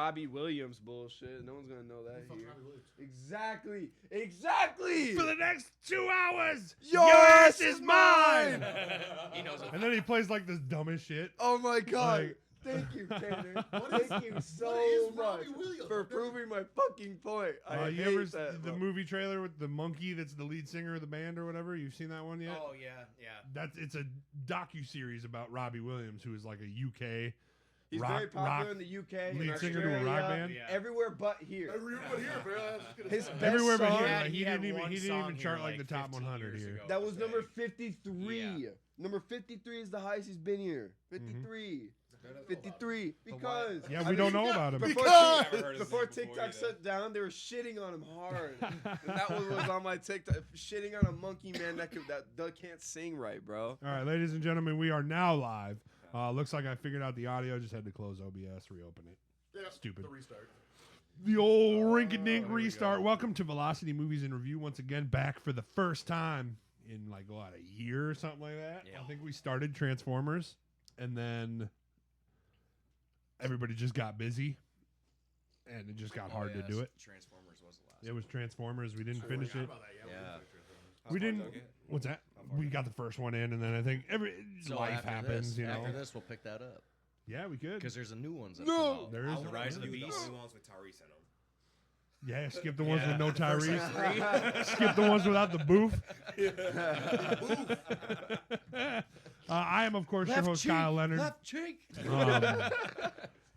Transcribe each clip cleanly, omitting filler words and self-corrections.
Robbie Williams bullshit. No one's gonna know that here. Exactly. For the next 2 hours, Your ass is mine. He knows. And then he plays like this dumbest shit. Oh my god. Like- Thank you, Tanner. Thank you so much for proving my fucking point. I You hate ever that. the movie trailer with the monkey that's the lead singer of the band or whatever? You've seen that one yet? Oh yeah. It's a docu-series about Robbie Williams, who is like a UK He's very popular in the UK, lead in singer to a Australia, rock band. Yeah. everywhere but here. Everywhere but here, bro. I was just gonna His say. best Everywhere but song, here. had- Like, he he had didn't one even song chart here, like the top 15 100 years here. ago. that was Big. number 53. Yeah. Number 53 is the highest he's been here. 53. 53. But Because Yeah, we don't know about him. Before, Because- Tik- Never heard his before name before TikTok either. shut down, they were shitting on him hard. And that one was on my TikTok. Shitting on a monkey man that can't sing right, bro. All right, ladies and gentlemen, we are now live. Looks like I figured out the audio. Just had to close OBS, reopen it. Yeah, Stupid. The restart. The old rink-a-dink here we restart. go. Welcome to Velocity Movies in Review once again, back for the first time in like a year or something like that. Yeah. I think we started Transformers, and then everybody just got busy, and it just got hard to do it. Transformers was the last. It was Transformers. We didn't I finish forgot it. about that. Yeah. How We far didn't. took it? What's that? How far We took got the first one in, and then I think So life after happens. This, you know. After this, we'll pick that up Yeah, we could. because there's a new ones. That No! come out. There is The a- Rise of the The Beast. only ones with Tyrese in them. Yeah, skip the ones with no The first, like, Tyrese. three. Skip the ones without the booth. I am, of course, your host, Kyle Leonard. Left cheek.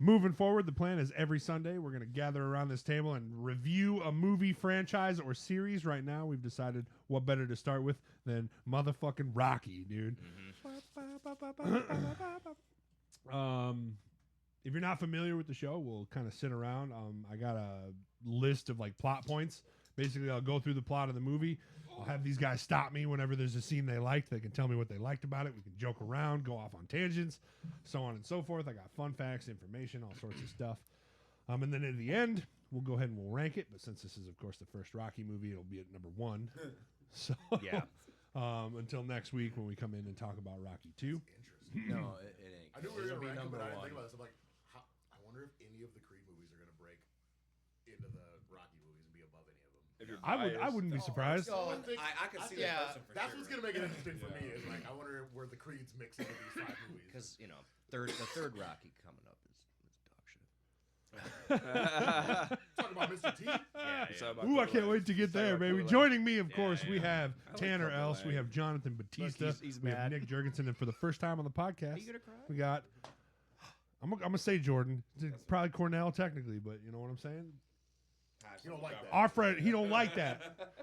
Moving forward, the plan is every Sunday we're going to gather around this table and review a movie, franchise, or series. Right now, we've decided what better to start with than motherfucking Rocky, dude. If you're not familiar with the show, we'll kind of sit around. I got a list of like plot points. Basically, I'll go through the plot of the movie. I'll have these guys stop me whenever there's a scene they liked. They can tell me what they liked about it. We can joke around, go off on tangents, so on and so forth. I got fun facts, information, all sorts of stuff. And then at the end, we'll go ahead and we'll rank it. But since this is, of course, the first Rocky movie, it'll be at number 1. So Yeah. until next week when we come in and talk about Rocky 2. Interesting. No, it ain't. I knew we were It'll gonna be rank them, number but I didn't one. think about this. I'm like, I wonder if any of the Creed movies are gonna break into the Rocky movies and be above any of them. If you're I biased. wouldn't be surprised. So I could see yeah, that person for That's sure. what's gonna make it interesting for me. Is like I wonder where the Creeds mix into these 5 movies. Because the third Rocky coming up is dog shit. Talking about Mr. T. Yeah. Ooh, I can't wait to get there, baby. Joining me, of course, we have I like Tanner Couple Else, we Leg. have Jonathan Batista, he's we have mad. Nick Jurgensen, and for the first time on the podcast, Are you gonna cry? we got. I'm gonna say Jordan. It's probably Cornell technically, but you know what I'm saying. You don't like that. Our friend, he don't like that.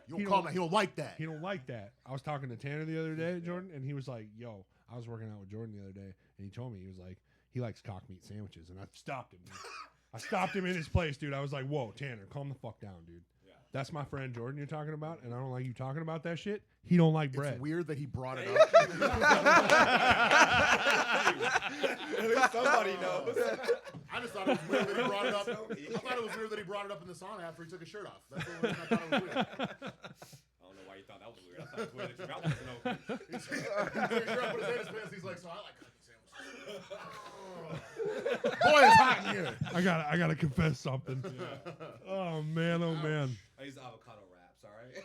You He don't call don't- him. He don't like that. He don't like that. I was talking to Tanner the other day, Jordan, and he was like, "Yo, I was working out with Jordan the other day, and he told me he was like, he likes cock meat sandwiches," and I stopped him. I stopped him in his place, dude. I was like, "Whoa, Tanner, calm the fuck down, dude. Yeah. That's my friend Jordan you're talking about, and I don't like you talking about that shit. He don't like bread." It's weird that he brought it up. At least somebody knows. I just thought it was weird that he brought it up. I thought it was weird that he brought it up in the sauna after he took his shirt off. That's the only reason I thought it was weird. I don't know why you thought that was weird. I thought it was weird that your mouth wasn't open. He took his shirt off, put his hand in his pants. He's like, so I like cookie sandwiches. Boy, it's hot in here. I gotta confess something. Oh man, oh man. I use avocado wraps, all right?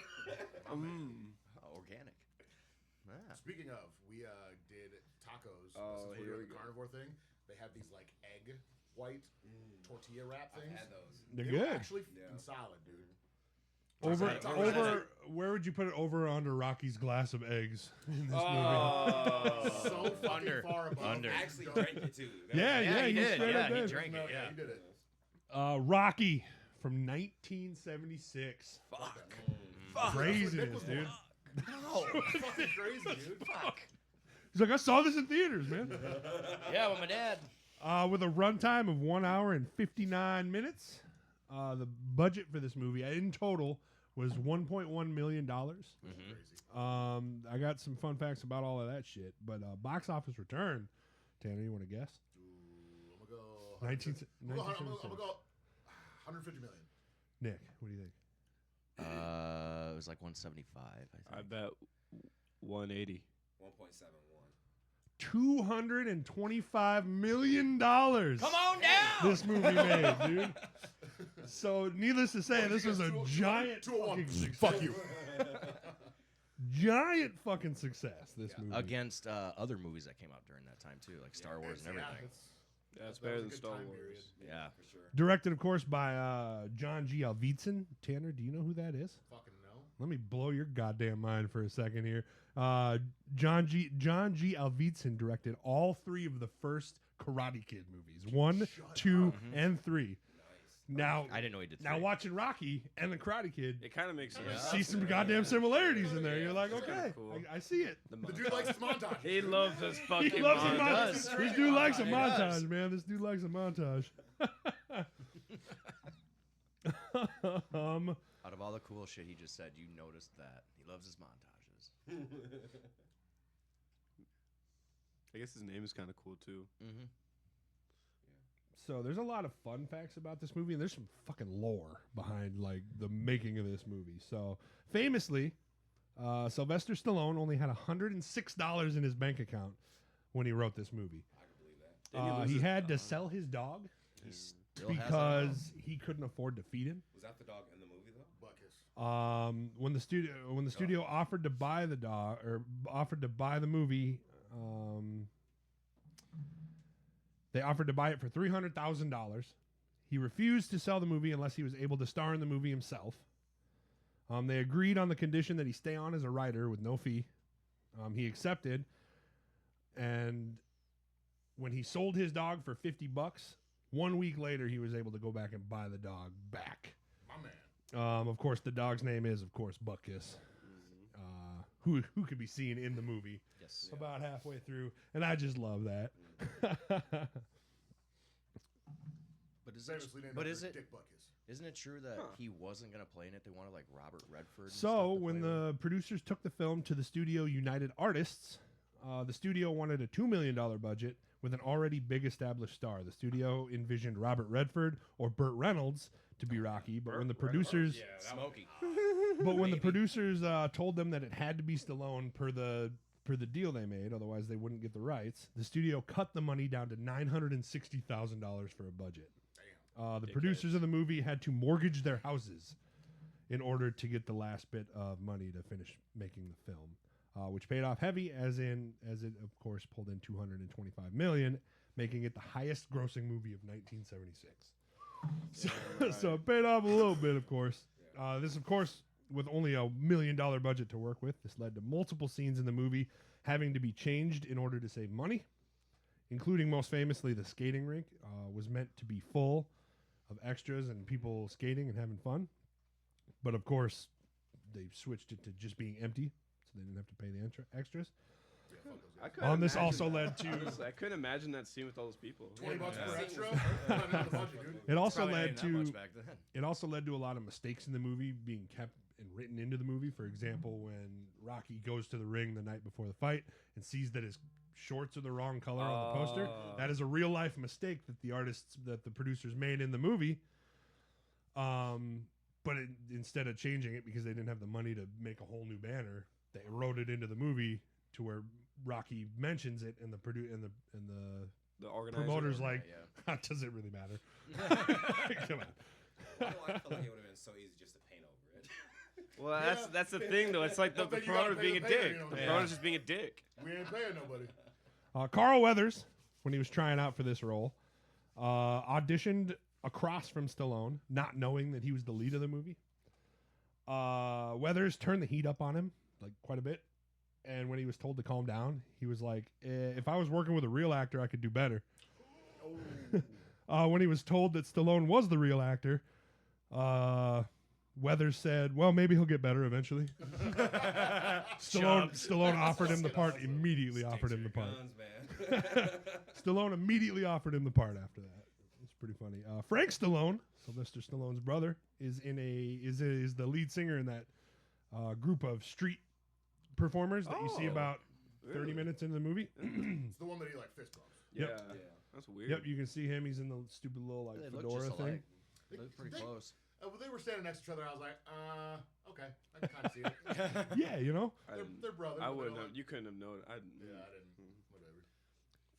Organic. Ah. Speaking of, we did tacos. Oh, Since we here were we at the go. carnivore thing. They had these like egg white tortilla wrap I've things. had those. They're They were good. actually Yeah. fucking solid, dude. Over. Where would you put it? Over or under Rocky's glass of eggs in this movie? Oh. So fucking Under. far above. Under. I actually drank it too. That Yeah, was- yeah, he he did. straight Yeah, up he did. drank No, it. Yeah. he did it. Rocky from 1976. Fuck. Craziness, dude. No. Fucking crazy, dude. Fuck. He's like, I saw this in theaters, man. Yeah, with my dad. With a runtime of 1 hour and 59 minutes. The budget for this movie in total was $1.1 million. I got some fun facts about all of that shit. But box office return, Tanner, you want to guess? Ooh, I'm gonna go. 19, I'm gonna 1976. go 150 million. Nick, what do you think? It was like 175. I I think. bet 180. 1.71. $225 million. Come on down. This movie made, dude. So, needless to say, this was a giant 201. fucking success. Fuck you. Giant fucking success, this movie. Against other movies that came out during that time too, like Star Wars and everything. Yeah, it's that better was a than good Star time Wars. period. Yeah. For sure. Directed, of course, by John G. Alvidson. Tanner, do you know who that is? Fucking no. Let me blow your goddamn mind for a second here. John G. Alvidson directed all 3 of the first Karate Kid movies. 1, 2, and 3. Now, I didn't know he did. now 3. watching Rocky and the Karate Kid, It kind of makes sense. you see some goddamn similarities in there. You're like, That's kinda okay, cool. I see it. The dude likes his montage. He loves his fucking He loves a montage. montage. This dude likes a He montage, does. man. This dude likes a montage. Out of all the cool shit he just said, you noticed that he loves his montages. I guess his name is kind of cool too. Mm-hmm. So there's a lot of fun facts about this movie, and there's some fucking lore behind like the making of this movie. So famously, Sylvester Stallone only had $106 in his bank account when he wrote this movie. I can believe that. Didn't he He lose had to his- sell his dog He still has that. because he couldn't afford to feed him. Was that the dog in the movie though? Buckus. When the studio offered to buy the dog or offered to buy the movie, they offered to buy it for $300,000. He refused to sell the movie unless he was able to star in the movie himself. They agreed on the condition that he stay on as a writer with no fee. He accepted, and when he sold his dog for $50, 1 week later he was able to go back and buy the dog back. My man. Of course, the dog's name is, of course, Buckus, who could be seen in the movie Yes. about halfway through, and I just love that. But is Famously it? named But after is it? Dick Buckus. Isn't it true that Huh. he wasn't gonna play in it? They wanted like Robert Redford. And So stuff to when play with? the producers took the film to the studio United Artists, the studio wanted a $2 million budget with an already big established star. The studio envisioned Robert Redford or Burt Reynolds to be Rocky, but when the producers Yeah, that Smokey. but when the Maybe. producers told them that it had to be Stallone per the deal they made, otherwise they wouldn't get the rights, the studio cut the money down to $960,000 for a budget. The producers of the movie had to mortgage their houses in order to get the last bit of money to finish making the film, which paid off heavy, as it of course pulled in $225 million, making it the highest grossing movie of 1976. So it paid off a little bit, of course. This, of course, with only a $1 million budget to work with, this led to multiple scenes in the movie having to be changed in order to save money, including most famously the skating rink was meant to be full of extras and people skating and having fun. But of course, they switched it to just being empty, so they didn't have to pay the extras. I couldn't This imagine also that. led to Honestly, I couldn't imagine that scene with all those people. $20 per Yeah. extra. Not enough the budget, dude. it also Probably led ain't that much to back then. it also led to a lot of mistakes in the movie being kept and written into the movie. For example, when Rocky goes to the ring the night before the fight and sees that his shorts are the wrong color on the poster, that is a real life mistake that the producers made in the movie. But instead of changing it because they didn't have the money to make a whole new banner, they wrote it into the movie to where Rocky mentions it, and the The organizer. promoters Yeah, like, yeah. does it really matter? Come on. I feel like it would have been so easy just to paint over it. Well, Yeah. that's the thing though. It's like the Well, then you gotta promoter pay being the a payer, dick. you know? The Yeah. promoter's just being a dick. We ain't paying nobody. Carl Weathers, when he was trying out for this role, auditioned across from Stallone, not knowing that he was the lead of the movie. Weathers turned the heat up on him, like quite a bit. And when he was told to calm down, he was like, if I was working with a real actor, I could do better. When he was told that Stallone was the real actor, Weathers said, well, maybe he'll get better eventually. Stallone offered him the part, immediately offered him the part. Guns, man. Stallone immediately offered him the part after that. It's pretty funny. Frank Stallone, Sylvester Stallone's brother, is the lead singer in that group of street performers that you see Oh, about 30 really? minutes into the movie. It's the one that he like fist bumps. Yeah. Yep. Yeah. That's weird. Yep, you can see him. He's in the stupid little like They look fedora just thing. alike. They look pretty They- close. When they were standing next to each other, I was like, okay, I can kind of see it. Yeah, you know. I didn't- They're brothers. I but wouldn't they're have. You couldn't have known. I didn't. like- Yeah, I didn't. Whatever.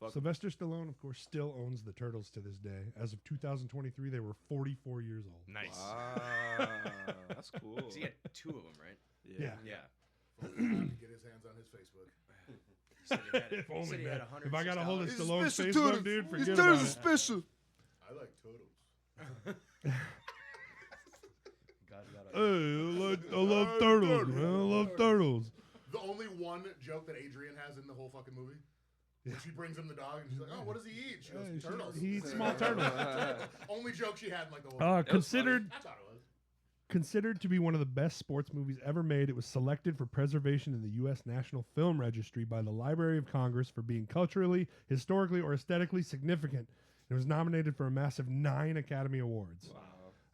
Fuck. Sylvester Stallone, of course, still owns the Turtles to this day. As of 2023, they were 44 years old. Nice. Wow, that's cool. 'Cause he had 2 of them, right? Yeah. Yeah. Get his hands on his Facebook. He said he had, If he only, said he man. had If I got a hold of $106. Stallone's special Facebook, turtles. dude, His forget turtles about are it. special. I like turtles. God, Hey, I love turtles, man. I love turtles. The only one joke that Adrian has in the whole fucking movie. When she brings him the dog and she's like, "Oh, what does he eat?" She goes, Hey, "Turtles." he eats small turtles. Only joke she had in like the whole. movie. Considered I thought it was. Considered to be one of the best sports movies ever made, it was selected for preservation in the U.S. National Film Registry by the Library of Congress for being culturally, historically, or aesthetically significant. It was nominated for a massive 9 Academy Awards.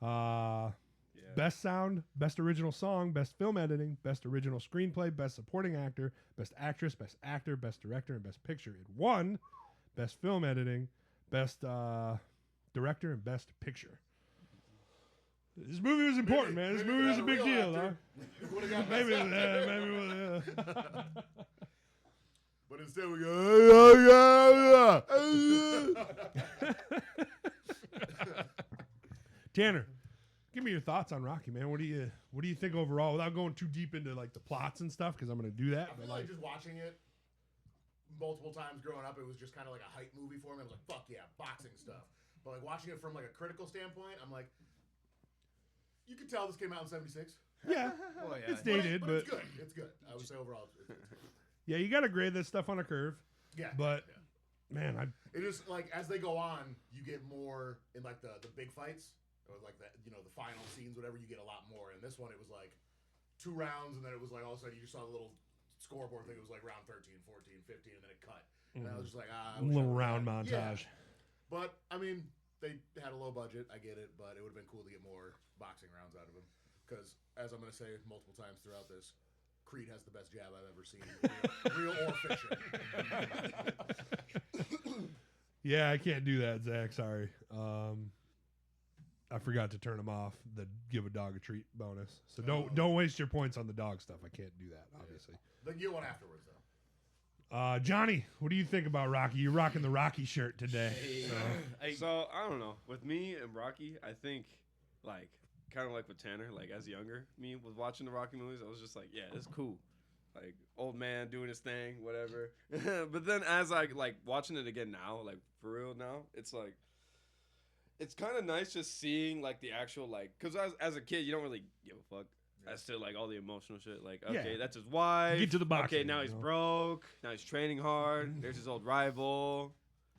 Wow. Yeah. Best sound, best original song, best film editing, best original screenplay, best supporting actor, best actress, best actor, best director, and best picture. It won best film editing, best director, and best picture. This movie was important, man. This movie was a big deal, huh? Maybe, maybe. But instead we go. Tanner, give me your thoughts on Rocky, man. What do you think overall, without going too deep into like the plots and stuff, because I'm gonna do that. I feel like just watching it multiple times growing up, it was just kind of like a hype movie for me. I was like, "Fuck yeah, boxing stuff." But like watching it from like a critical standpoint, I'm like, you can tell this came out in '76. Yeah, Well, yeah. it's dated, but but it's good. It's good. I would say overall, it's good. yeah, you gotta grade this stuff on a curve. Yeah, But yeah. man, It is like as they go on, you get more in like the big fights or like the the final scenes, whatever. You get a lot more. In this one, it was like 2 rounds, and then it was like all of a sudden you just saw the little scoreboard thing. It was like round 13, 14, 15, and then it cut. And I was just like, I wish I little would've round had- montage. Yeah. But I mean, they had a low budget. I get it, but it would have been cool to get more boxing rounds out of him. Because as I'm going to say multiple times throughout this, Creed has the best jab I've ever seen, real or fiction. Yeah, I can't do that, Zach. Sorry. I forgot to turn them off. The give a dog a treat bonus. So don't waste your points on the dog stuff. I can't do that, obviously. Then get one afterwards, though. Johnny, what do you think about Rocky? You're rocking the Rocky shirt today. So I don't know. With me and Rocky, I think like kind of like with Tanner, like as younger me was watching the Rocky movies, I was just like, yeah, it's cool. Like old man doing his thing, whatever. But then as I like watching it again now, like for real now, it's like it's kind of nice just seeing like the actual like because as a kid you don't really give a fuck as to like all the emotional shit. Like okay, Yeah. that's his wife. Get to the boxing, Okay, now you he's know? broke. Now he's training hard. There's his old rival,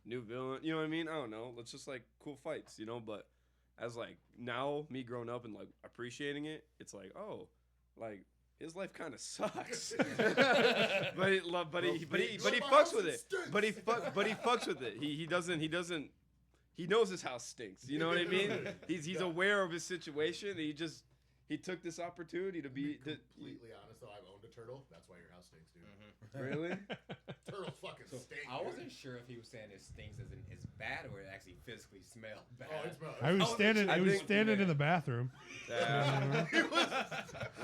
new villain. You know what I mean? I don't know. It's just like cool fights, you know. But as like now me growing up and like appreciating it, it's like oh, like his life kind of sucks. but he fucks with it. But he fucks with it. He doesn't. He knows his house stinks. You know what I mean? He's aware of his situation. He took this opportunity to be Completely honest, though, I've owned a turtle. That's why your house stinks, dude. really. Turtles fucking stink. I dude. wasn't sure if he was saying it stinks as in it's bad or it actually physically smelled bad. Oh, it smells. I was standing. I I was think- standing in the bathroom.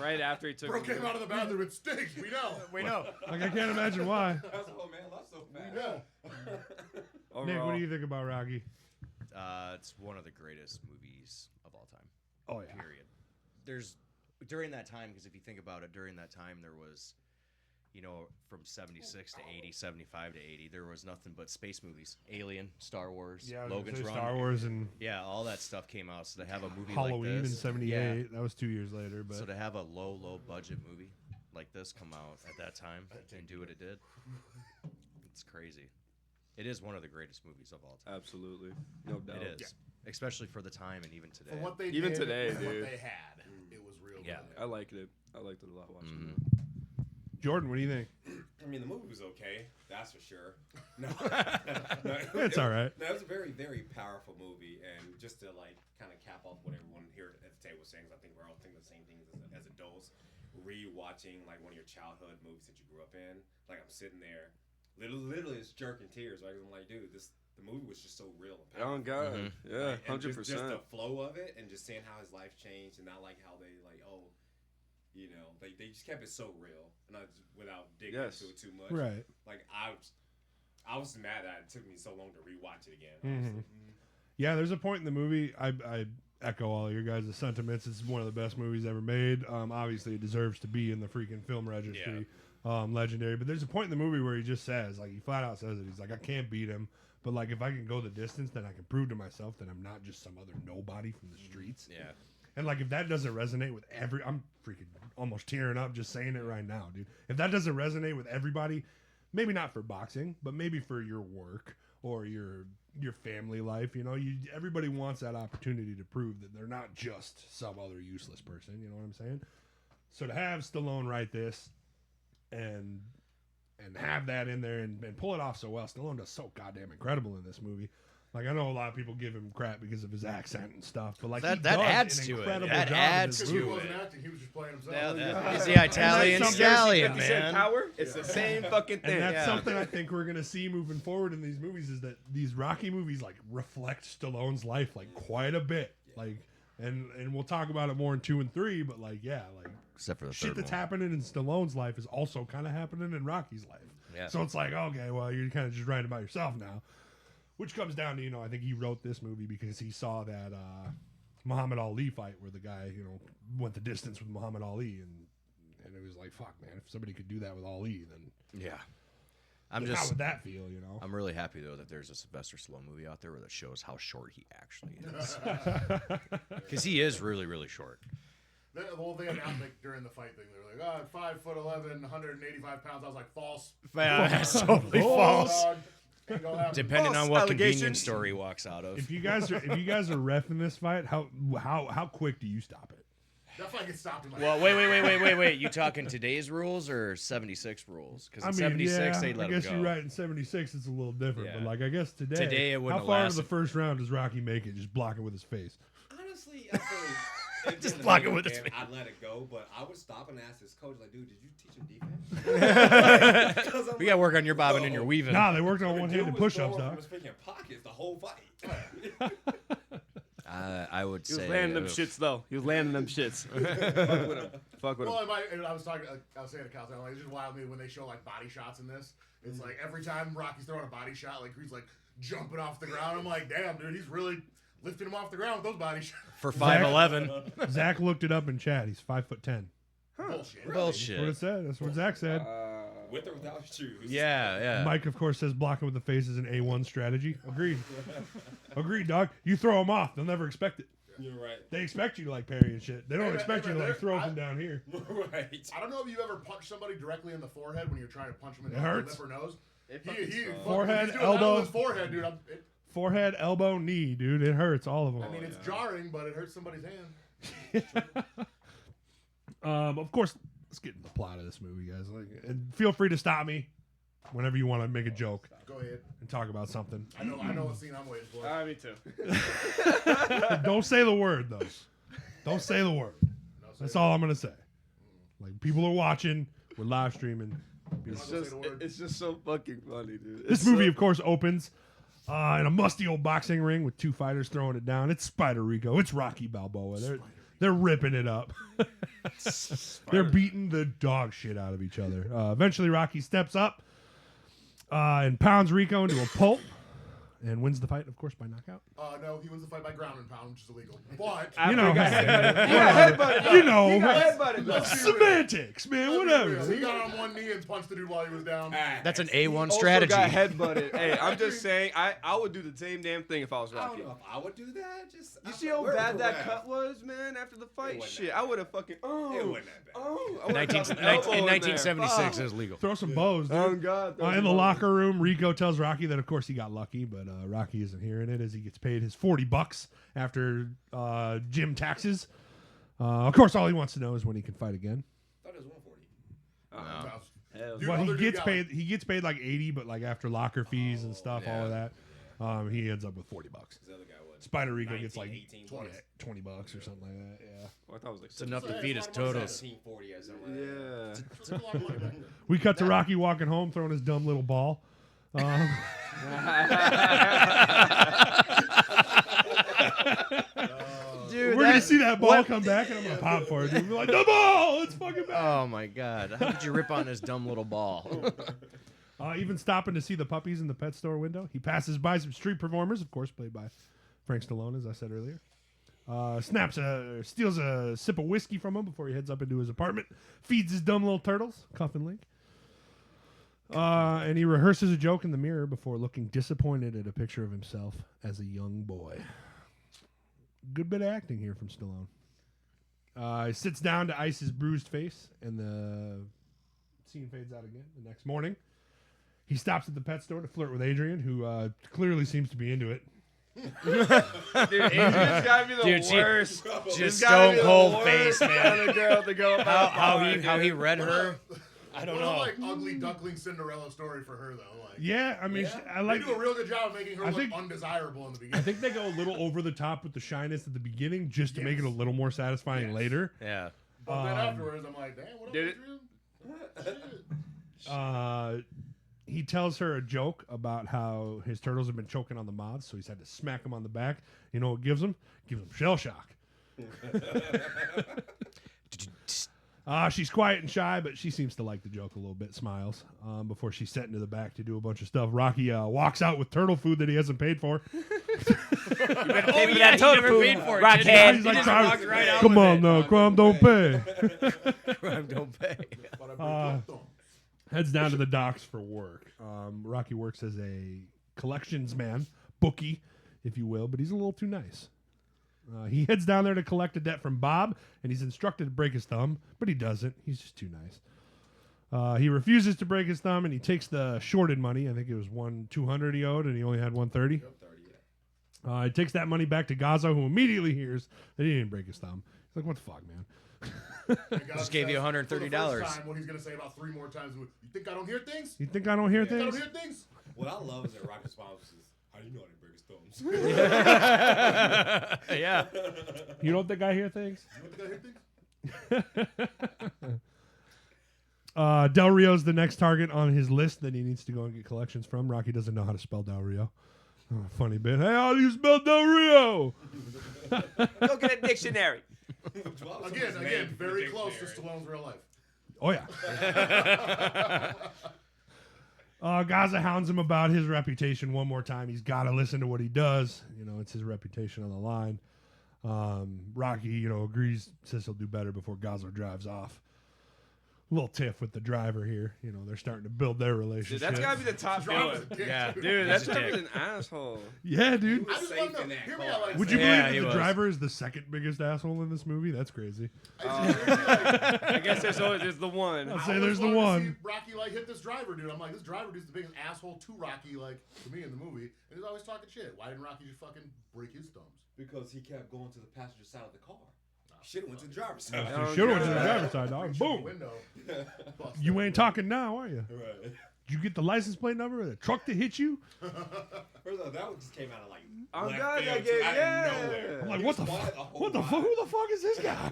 Right after he took. Bro came out of the bathroom. It stinks. We know. We know. Like I can't imagine why. That's oh man, that's so bad. We know. Nick, Overall, what do you think about Rocky? It's one of the greatest movies of all time. Oh yeah. Period. There's during that time, because if you think about it, during that time there was, from 76 to 80, 75 to 80, there was nothing but space movies. Alien, Star Wars, Yeah, I was gonna Logan's say Run. Star Wars and Yeah, all that stuff came out. So to have a movie Halloween like in this, '78. yeah, That was 2 years later, but so to have a low budget movie like this come out at that time and do what it did, it's crazy. It is one of the greatest movies of all time. absolutely, no doubt. It is, especially for the time and even today. For what they Even did, today, and what dude. they had, it was real. Yeah. good. I liked it. I liked it a lot watching it. Jordan, what do you think? I mean, the movie was okay, that's for sure. No, It's all right. No, it was a very, very powerful movie, and just to like kind of cap off what everyone here at the table was saying, 'cause I think we're all thinking the same things as adults. Rewatching like one of your childhood movies that you grew up in, like I'm sitting there, literally just jerking tears. Like I'm like, dude, the movie was just so real and Oh powerful. God, yeah, And just 100%. the flow of it, and just seeing how his life changed, and not like how they like, they just kept it so real, and without digging Yes. into it too much. Right. Like I was mad that it took me so long to rewatch it again. Mhm. honestly. Yeah, there's a point in the movie. I echo all your guys' sentiments. It's one of the best movies ever made. Obviously, it deserves to be in the freaking film registry, legendary. But there's a point in the movie where he just says, like, he flat out says it. He's like, I can't beat him, but like, if I can go the distance, then I can prove to myself that I'm not just some other nobody from the streets. Yeah. And like, if that doesn't resonate with I'm freaking almost tearing up just saying it right now, dude. If that doesn't resonate with everybody, maybe not for boxing, but maybe for your work or your family life, you know, everybody wants that opportunity to prove that they're not just some other useless person. You know what I'm saying? So to have Stallone write this and have that in there and pull it off so well, Stallone does so goddamn incredible in this movie. Like, I know a lot of people give him crap because of his accent and stuff, but like That he does adds an to it. incredible That job in adds this Because he to movie. wasn't it. acting, he was just playing himself. He's the Italian something- stallion, 50 Cent man. Power. It's the same fucking thing. And that's Yeah. something I think we're gonna see moving forward in these movies is that these Rocky movies like reflect Stallone's life like quite a bit. Like, and we'll talk about it more in 2 and 3, but like, yeah, like Except for the shit third that's one. happening in Stallone's life is also kind of happening in Rocky's life. Yeah. So it's like, okay, well, you're kind of just writing about yourself now, which comes down to, you know, I think he wrote this movie because he saw that Muhammad Ali fight where the guy, you know, went the distance with Muhammad Ali, and it was like, fuck, man, if somebody could do that with Ali, then Yeah. how would that feel, you know? I'm really happy though that there's a Sylvester Stallone movie out there that shows how short he actually is. Because he is really, really short. Well, they announced like during the fight thing, they were like, 5'11", 185 pounds. I was like, false. That's totally False. false. Dog. Ain't gonna happen. Depending False on what allegation. convenience store he walks out of. If you guys are refing this fight, how quick do you stop it? That fight gets stopped in like. Well, wait. You talking today's rules or 76 rules? Because I in mean, 76 yeah, they let I guess him go. you're right. In 76, it's a little different, but Yeah. like I guess today, Today it wouldn't how have far into the lasted. first round does Rocky make it? Just block it with his face. Honestly, I feel like Just in the block it middle with his game, face. I'd let it go, but I would stop and ask his coach, like, dude, did you teach him defense? 'Cause I'm We got to work on your bobbing and no. your weaving. Nah, they worked on The dude one-handed was push-ups, throwing though. from his freaking pockets the whole fight. I would He was say. landing them shits though. He was landing them shits. Fuck with him. Fuck with him. Well, I was saying to Cal, like, it's just wild to me when they show like body shots in this. It's like every time Rocky's throwing a body shot, like he's like jumping off the ground. I'm like, damn, dude, he's really lifting him off the ground with those body shots. For 5'11". Zach looked it up in chat. He's 5'10". Bullshit. That's what Bullshit. it said. That's what Zach said. With or without shoes. Yeah. Mike, of course, says blocking with the face is an A1 strategy. Agreed. Agreed, dog. You throw them off, they'll never expect it. You're right. They expect you to like parry and shit. They don't Hey, expect hey, you to like man, throw I- from down here. Right. I don't know if you ever punched somebody directly in the forehead when you're trying to punch him in It the hurts. lip or nose. It He, fucking he, sucks. fucking- Forehead, he's doing that with elbow. his forehead, dude. Forehead, elbow, knee, dude. It hurts, all of them. I mean, it's jarring, but it hurts somebody's hand. Of course, let's get into the plot of this movie, guys. Like, and feel free to stop me whenever you want to make a joke Go ahead. and talk about something. I know what scene I'm waiting for. Me too. Don't say the word, though. Don't say the word. No, say That's it. all I'm gonna say. Like, people are watching. We're live streaming. It's Say just, the word. it's just so fucking funny, dude. This It's movie, so- of course, opens in a musty old boxing ring with two fighters throwing it down. It's Spider Rico. It's Rocky Balboa. They're ripping it up. They're beating the dog shit out of each other. Eventually, Rocky steps up and pounds Rico into a pulp and wins the fight, of course, by knockout. No, he wins the fight by ground and pound, which is illegal. But You know, He got headbutted. you know, He got headbutted, though. semantics, man. he Whatever. got on one knee and punched the dude while he was down. That's an He A1 also strategy. got headbutted. Hey, I'm just saying, I would do the same damn thing if I was I don't Rocky. know if I would do that. Just You see how bad that cut was, man, after the fight? wasn't Shit, that I would have fucking. It wasn't that bad. I In would've got some elbow in there. 1976 Oh. is legal. Throw some bows, dude. Oh, God. In the locker room, Rico tells Rocky that, of course, he got lucky, but Rocky isn't hearing it as he gets paid his $40 after gym taxes. Of course, all he wants to know is when he can fight again. I thought it was 140. Hell, Dude, Well, other he dude gets got paid. He gets paid like 80, but like after locker fees and stuff, all of that, he ends up with $40. The other guy was Spider Rico gets like 18 yeah, $20 or something like that. Yeah. I thought it was like It's enough to Hey, feed it's his a lot of money. totals. 1740 or something. Yeah. Took a lot of money back then. We cut to Rocky walking home, throwing his dumb little ball. Dude, We're gonna see that ball come back, and I'm gonna pop for it. Dude. We're like, the ball! It's fucking back. Oh my god! How could you rip on his dumb little ball? Even stopping to see the puppies in the pet store window. He passes by some street performers, of course, played by Frank Stallone, as I said earlier. Steals a sip of whiskey from him before he heads up into his apartment. Feeds his dumb little turtles, Cuff and Link. And he rehearses a joke in the mirror before looking disappointed at a picture of himself as a young boy. Good bit of acting here from Stallone. He sits down to ice his bruised face, and the scene fades out again. The next morning, he stops at the pet store to flirt with Adrian, who clearly seems to be into it. Dude, Adrian's gotta be the worst. Just stone cold face, man. The girl How he read her. I don't know. Like ugly duckling Cinderella story for her though. Like, Yeah, I mean, I they like. do a real good job of making her I look think- undesirable in the I beginning. think they go a little over the top with the shyness at the beginning, just to make it a Yes. little more satisfying Yes. later. Yeah. But then afterwards, I'm like, damn, what up, Did Adrian? Shit. He tells her a joke about how his turtles have been choking on the moths, so he's had to smack him on the back. You know what gives him? Gives him shell shock. She's quiet and shy, but she seems to like the joke a little bit. Smiles before she's set into the back to do a bunch of stuff. Rocky walks out with turtle food that he hasn't paid for. That total food. Rockhead. He's like, come on now, crime don't pay. Crime don't pay. But I break your thumb. Heads down to the docks for work. Rocky works as a collections man, bookie, if you will, but he's a little too nice. He heads down there to collect a debt from Bob, and he's instructed to break his thumb, but he doesn't. He's just too nice. He refuses to break his thumb, and he takes the shorted money. I think it was $200 he owed, and he only had $130. He takes that money back to Gaza, who immediately hears that he didn't break his thumb. He's like, what the fuck, man? And God Just gave you says, $130. for the first time, what he's gonna say about 3 more times. You think I don't hear things? You think I don't hear You think I things? don't hear things? What I love is that Rock's response is, "How do you know I didn't break his thumbs?" Yeah. You don't think I hear things? You think I hear things? Del Rio's the next target on his list that he needs to go and get collections from. Rocky doesn't know how to spell Del Rio. Oh, funny bit. Hey, how do you spell Del Rio? Go get a dictionary. Again, very close to Stallone's real life. Oh, yeah. Gaza hounds him about his reputation one more time. He's got to listen to what he does. You know, it's his reputation on the line. Rocky, agrees, says he'll do better before Gaza drives off. A little tiff with the driver here. They're starting to build their relationship. Dude, that's gotta be the top Driver's villain. a dick, Yeah. Dude, He's that's a gotta be dick. an asshole. Yeah, dude. I just safe want to in know. that Hear me car. out. Like, Would you Yeah, believe he that the was. driver is the second biggest asshole in this movie? That's crazy. I guess there's the one. I'll I say always there's the wanted to one. see Rocky hit this driver, dude. I'm like, this driver dude's the biggest asshole to Rocky, to me in the movie, and he's always talking shit. Why didn't Rocky just fucking break his thumbs? Because he kept going to the passenger side of the car. Should have went to the driver's side. You should have went to the God. driver's side, dog. Reach out the Boom. window, bust You that ain't dude. talking now, are you? Right. Did you get the license plate number of the truck that hit you? First of all, that one just came out of Oh, left God, field, that too, gave- out yeah. of nowhere. I'm like, He what was the quiet fuck? whole What the ride. fuck? Who the fuck is this guy?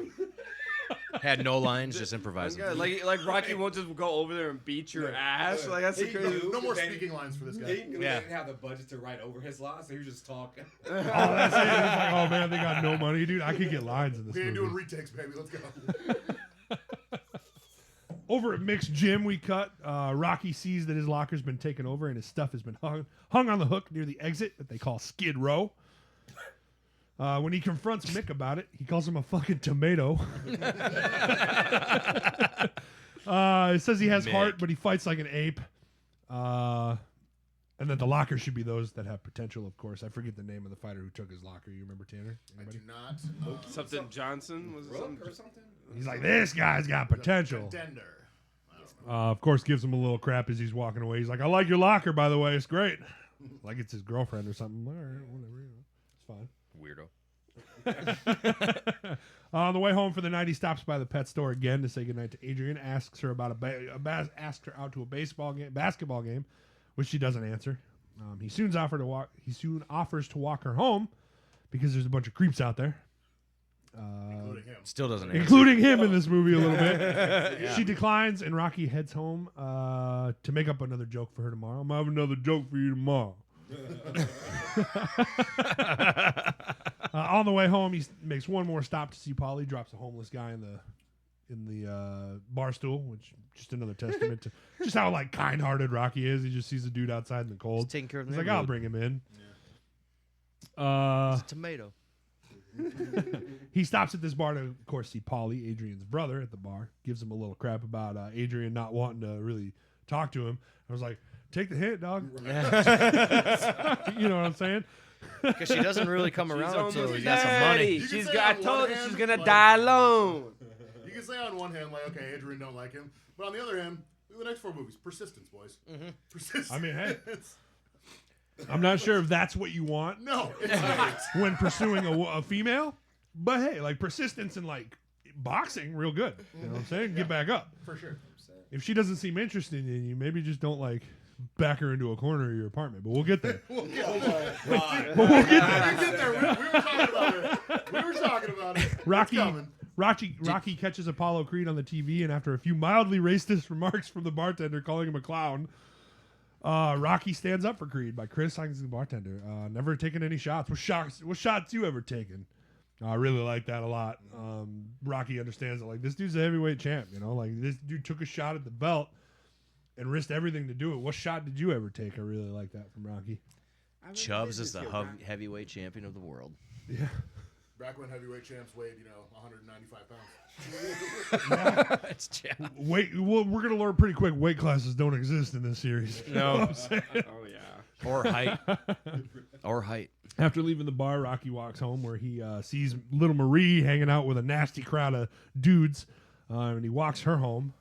Had no lines, just improvising. God, like Rocky won't just go over there and beat your ass. Like that's the He crazy. knew No more they- speaking lines for this guy. He knew Yeah. they didn't have the budget to write over his lines, so he was just talking. Oh, that's it. It's like, oh man, they got no money, dude. I could get lines in this We ain't doing movie. retakes, baby. Let's go. Over at Mick's gym, we cut. Rocky sees that his locker's been taken over and his stuff has been hung on the hook near the exit that they call Skid Row. When he confronts Mick about it, he calls him a fucking tomato. It says he has Mick. heart, but he fights like an ape. And that the lockers should be those that have potential, of course. I forget the name of the fighter who took his locker. You remember, Tanner? I Anybody? do not. Something Johnson was it Brooke something? or something? He's like, this guy's got potential. Contender. I don't know. Of course, gives him a little crap as he's walking away. He's like, I like your locker, by the way. It's great. Like it's his girlfriend or something. All right, whatever. It's fine. Weirdo. On the way home for the night, he stops by the pet store again to say goodnight to Adrian. Asks her about asks her out to a basketball game, which she doesn't answer. He soon offers to walk her home because there's a bunch of creeps out there, Including him. Still doesn't answer. including him in this movie a little bit. She declines, and Rocky heads home to make up another joke for her tomorrow. I'm gonna have another joke for you tomorrow. On the way home, he makes one more stop to see Polly. Drops a homeless guy in in the bar stool, which just another testament to just how like kind-hearted Rocky is. He just sees a dude outside in the cold. He's taking care of the He's like, I'll neighborhood. bring him in. It's a tomato. He stops at this bar to, of course, see Paulie, Adrian's brother, at the bar. Gives him a little crap about Adrian not wanting to really talk to him. I was like, take the hit, dog. You know what I'm saying? Because she doesn't really come around almost until he got some money. You can She's say got, I on told one her hand, she's gonna like- die alone. You can say on one hand, like, okay, Adrian don't like him. But on the other hand, look at the next 4 movies. Persistence, boys. Persistence. I mean, hey. I'm not sure if that's what you want No, it's not. when pursuing a female, but hey, like persistence in like boxing, real good. You know what I'm saying? Get back up. For sure. If she doesn't seem interested in you, maybe just don't like back her into a corner of your apartment. But we'll get there. We'll get there. But we'll get there. We get there. We were talking about it. We were talking about it. Rocky, It's coming. Rocky catches Apollo Creed on the TV, and after a few mildly racist remarks from the bartender calling him a clown, Rocky stands up for Creed by criticizing the bartender. Never taken any shots. What shots you ever taken? I really like that a lot. Rocky understands that, like, this dude's a heavyweight champ, you know? Like, this dude took a shot at the belt and risked everything to do it. What shot did you ever take? I really like that from Rocky. Chubbs is the heavyweight champion of the world. Yeah. Back when heavyweight champs weighed, 195 pounds. It's Chubbs. Well, we're going to learn pretty quick weight classes don't exist in this series. No. Oh yeah. Or height. Or height. After leaving the bar, Rocky walks home where he sees little Marie hanging out with a nasty crowd of dudes, and he walks her home.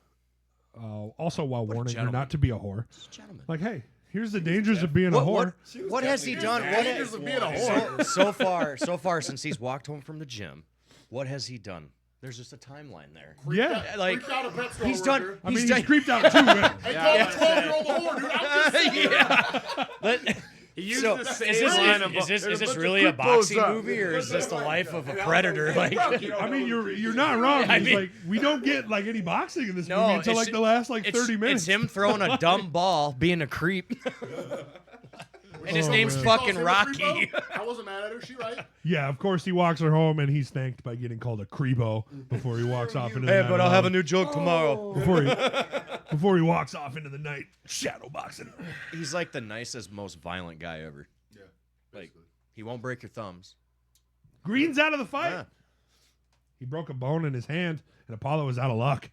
Also, while warning her gentleman. not to be a whore. Gentlemen. Like, hey, here's the dangers of being a whore. What has he done? Dangers of being a whore. So far since he's walked home from the gym, what has he done? There's just a timeline there. Yeah, Like, Freaked out a pet store he's done. worker. I mean, He's he's done. creeped out too. Man. And called a 12-year-old a whore, dude. I'm just saying. Yeah. But, He used so, the is same this, line of is this there's a bunch of really a quick close boxing up. movie, or is this the life of a predator? Like, I mean, you're not wrong. I He's mean- like, we don't get like any boxing in this No, movie until it's- like the last like 30 minutes. It's him throwing a dumb ball, being a creep. And his Oh, name's man. fucking Calls him a Rocky. creepo. I wasn't mad at her. She right. Yeah, of course he walks her home and he's thanked by getting called a creepo before he walks off into the night. alone. new joke tomorrow. Before he walks off into the night shadow boxing. He's like the nicest, most violent guy ever. Yeah. Like, he won't break your thumbs. Green's out of the fight. Yeah. He broke a bone in his hand, and Apollo is out of luck.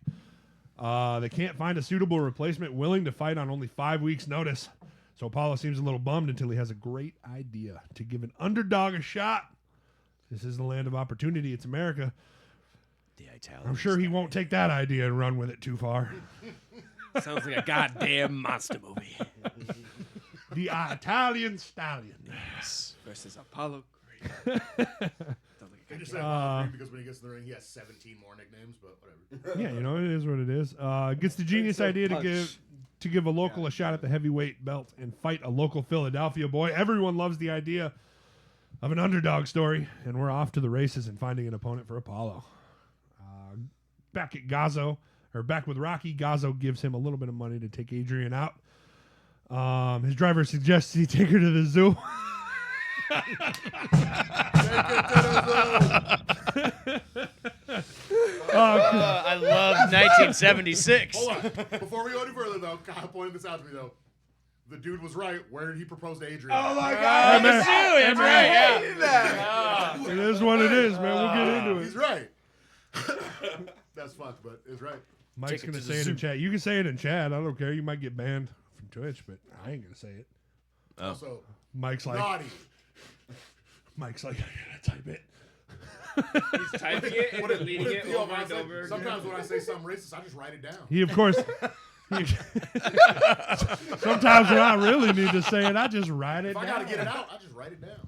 They can't find a suitable replacement willing to fight on only 5 weeks' notice. So Apollo seems a little bummed until he has a great idea to give an underdog a shot. This is the land of opportunity. It's America. The Italian. I'm sure he won't take that idea and run with it too far. Sounds like a goddamn monster movie. The Italian Stallion. Versus Apollo Creed. They just said Apollo Creed because when he gets in the ring, he has 17 more nicknames, but whatever. Yeah, you know, it is what it is. Gets the genius idea to give a local a shot at the heavyweight belt and fight a local Philadelphia boy. Everyone loves the idea of an underdog story, and we're off to the races and finding an opponent for Apollo. Back with Rocky, Gazzo gives him a little bit of money to take Adrian out. His driver suggests he take her to the zoo. I love 1976. Hold on. Before we go any further, though, Kyle pointed this out to me, though. The dude was right. Where did he propose to Adrian? Oh my Hey, god! man. That's right, yeah. It is what it is, man. We'll get into He's it. right. That's fucked, but it's right. Mike's Take it going to to the say it in zoo. chat. You can say it in chat. I don't care. You might get banned from Twitch, but I ain't going to say it. Also, Mike's like, naughty. I got to type it. He's typing it and What it- deleting what it Theo over and said, over again. sometimes when I say something racist, I just write it down. He, of course. Sometimes when I really need to say it, I just write it If I down. gotta get it out, I just write it down.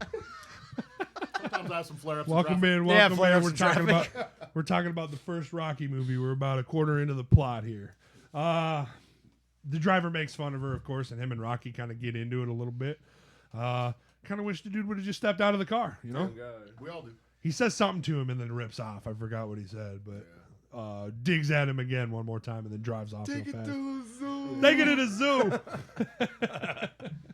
Sometimes I have some flare-ups. in Welcome traffic. in, welcome in. flare-ups We're in talking about traffic. we're talking about the first Rocky movie. We're about a quarter into the plot here. The driver makes fun of her, of course, and him and Rocky kind of get into it a little bit. Kind of wish the dude would have just stepped out of the car, you know? Oh god. We all do. He says something to him and then rips off. I forgot what he said, but digs at him again one more time and then drives off real fast. the zoo. Take it to the zoo.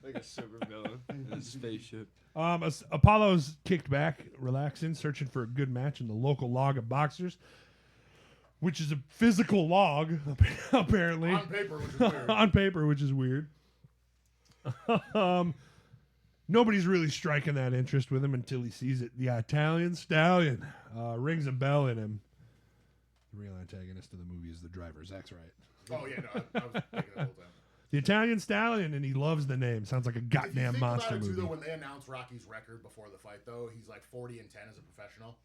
Like a super villain in a spaceship. Apollo's kicked back, relaxing, searching for a good match in the local log of boxers. which is a physical log, apparently. On paper, which is weird. On paper, which is weird. Nobody's really striking that interest with him until he sees it. The Italian Stallion rings a bell in him. The real antagonist of the movie is the driver. Zach's right. Oh, yeah, no, I was thinking the whole time. The Italian Stallion, and he loves the name. Sounds like a If you goddamn think monster about it, too, movie. though, when they announced Rocky's record before the fight, though, he's like 40-10 as a professional.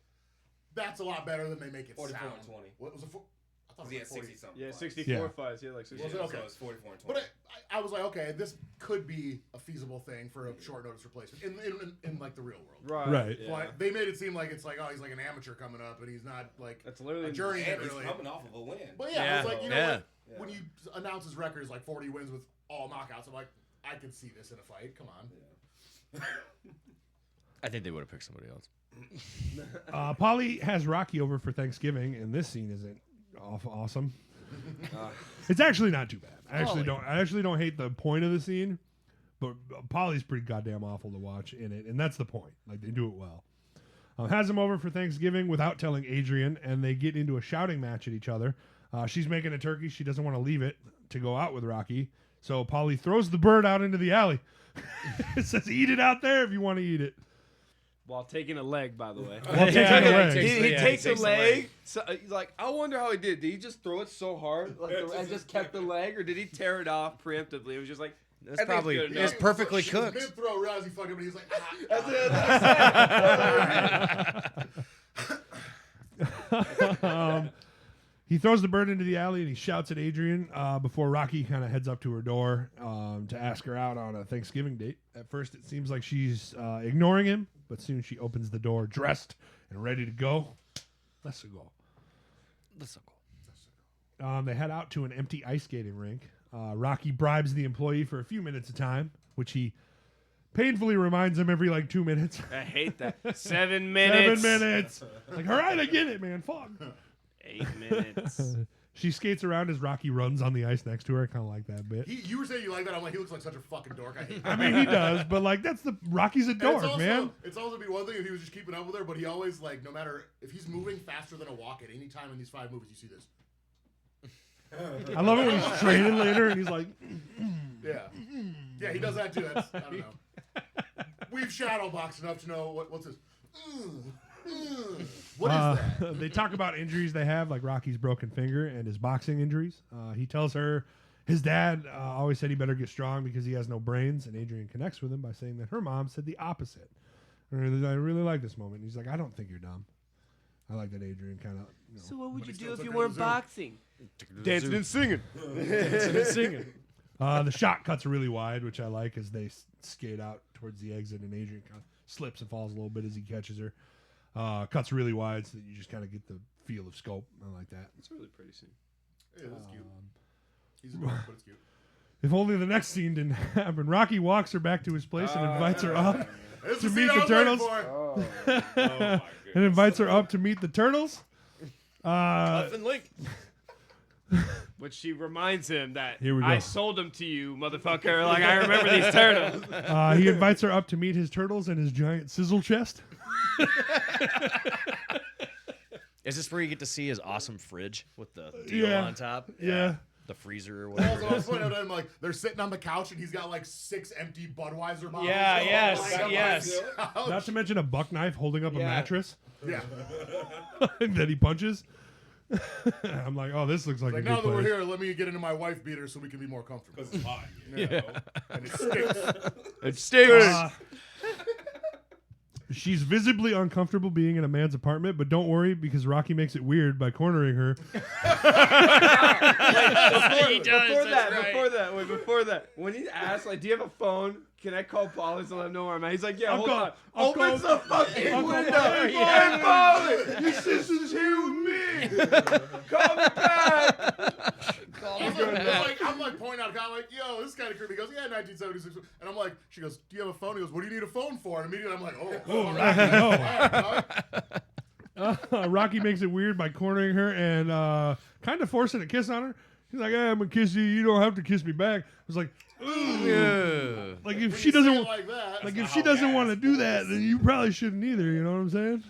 That's a lot better than they make it 44 sound. and 20. What was it? I thought He it had was 60 something. Yeah, fights. 64 Yeah. fights. Yeah, like 60. Was it? Okay. So it's 44 and 20. But I was like, okay, this could be a feasible thing for a short notice replacement in like the real world. Right. Yeah. But they made it seem like it's like, oh, he's like an amateur coming up, and he's not like That's literally a journeyman and he's really. coming off of a win. But yeah, I was like, you know Yeah. what? When you announce his record is like 40 wins with all knockouts, I'm like, I can see this in a fight. Come on. I think they would have picked somebody else. Polly has Rocky over for Thanksgiving, and this scene isn't awesome. It's actually not too bad. I actually don't hate the point of the scene, but Polly's pretty goddamn awful to watch in it, and that's the point. Like, they do it well. Has him over for Thanksgiving without telling Adrian, and they get into a shouting match at each other. She's making a turkey. She doesn't want to leave it to go out with Rocky, so Polly throws the bird out into the alley. It says, "Eat it out there if you want to eat it." While taking a leg, by the way. While taking a leg. He takes a takes the leg. leg. So, he's like, I wonder how he did. Did he just throw it so hard, like, and just kept the leg, or did he tear it off preemptively? It was just like, That's I think probably good enough. it's perfectly She was cooked. mid-throw, realized he fucked up, and he's like, He throws the bird into the alley and he shouts at Adrian before Rocky kind of heads up to her door to ask her out on a Thanksgiving date. At first, it seems like she's ignoring him, but soon she opens the door dressed and ready to go. Let's go. They head out to an empty ice skating rink. Rocky bribes the employee for a few minutes of time, which he painfully reminds him every like 2 minutes. I hate that. 7 minutes. 7 minutes. Like, all right, I get it, man. Fuck. 8 minutes. She skates around as Rocky runs on the ice next to her. I kind of like that bit. you were saying you like that. I'm like, he looks like such a fucking dork. I hate I that. mean, he does, but like that's the Rocky's a And dork, it's also, man. It's also be one thing if he was just keeping up with her, but he always like, no matter if he's moving faster than a walk at any time in these 5 movies, you see this. I love it when he's training later and he's like, Yeah, he does that too. That's, I don't know. We've shadowboxed enough to know what's this. What is that? They talk about injuries they have, like Rocky's broken finger and his boxing injuries. He tells her his dad always said he better get strong because he has no brains, and Adrian connects with him by saying that her mom said the opposite. I really like this moment. He's like, I don't think you're dumb. I like that Adrian kind of. So what would But you he do still if took you her to weren't the zoo. boxing? Dancing and singing. The shot cuts really wide, which I like as they skate out towards the exit, and Adrian kind of slips and falls a little bit as he catches her. Cuts really wide so that you just kind of get the feel of scope. I like that. It's a really pretty scene. Yeah, that's cute. He's a dork, but it's cute. If only the next scene didn't happen. Rocky walks her back to his place and invites her up This to is meet scene I the was waiting turtles. for. Oh my And goodness. invites her up to meet the turtles. Nothing link. Which she reminds him that Here we go. I sold them to you, motherfucker. Like, I remember these turtles. He invites her up to meet his turtles and his giant sizzle chest. Is this where you get to see his awesome fridge with the deal Yeah. on top? Yeah. The freezer or Also, whatever. I was pointing out, I'm like, they're sitting on the couch and he's got like 6 empty Budweiser bottles. Yeah, all yes, lined up on yes. his couch. Not to mention a buck knife holding up a Yeah. mattress Yeah. that he punches. I'm like, oh, this looks like, Like, a now good that we're place. here, let me get into my wife beater so we can be more comfortable. Because it's hot. You know? And it stinks. It stinks. She's visibly uncomfortable being in a man's apartment, but don't worry because Rocky makes it weird by cornering her. Before that, when he asked, like, do you have a phone? Can I call Polly to let him know where I'm at? He's like, yeah, hold on. Opens the fucking window. Hey, Polly, your sister's here with me. Call me back. I'm like pointing out, kind of like, yo, this is kind of creepy. He goes, yeah, 1976. And I'm like, she goes, do you have a phone? He goes, what do you need a phone for? And immediately I'm like, all right. Rocky makes it weird by cornering her and kind of forcing a kiss on her. He's like, hey, I'm gonna kiss you. You don't have to kiss me back. I was like, ooh. Like if she doesn't, like that, like if she doesn't want to do that, then you probably shouldn't either. You know what I'm saying?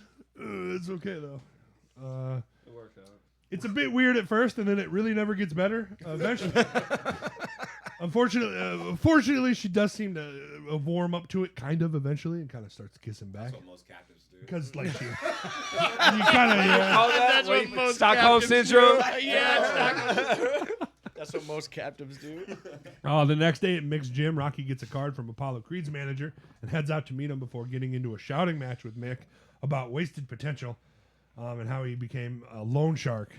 It's okay though. It worked out. It's a bit weird at first, and then it really never gets better. Eventually, unfortunately, she does seem to warm up to it, kind of eventually, and kind of starts kissing back. That's what most captives do. Because like you kind of That's what most Stockholm syndrome. That's what most captives do. The next day at Mick's gym, Rocky gets a card from Apollo Creed's manager and heads out to meet him before getting into a shouting match with Mick about wasted potential and how he became a loan shark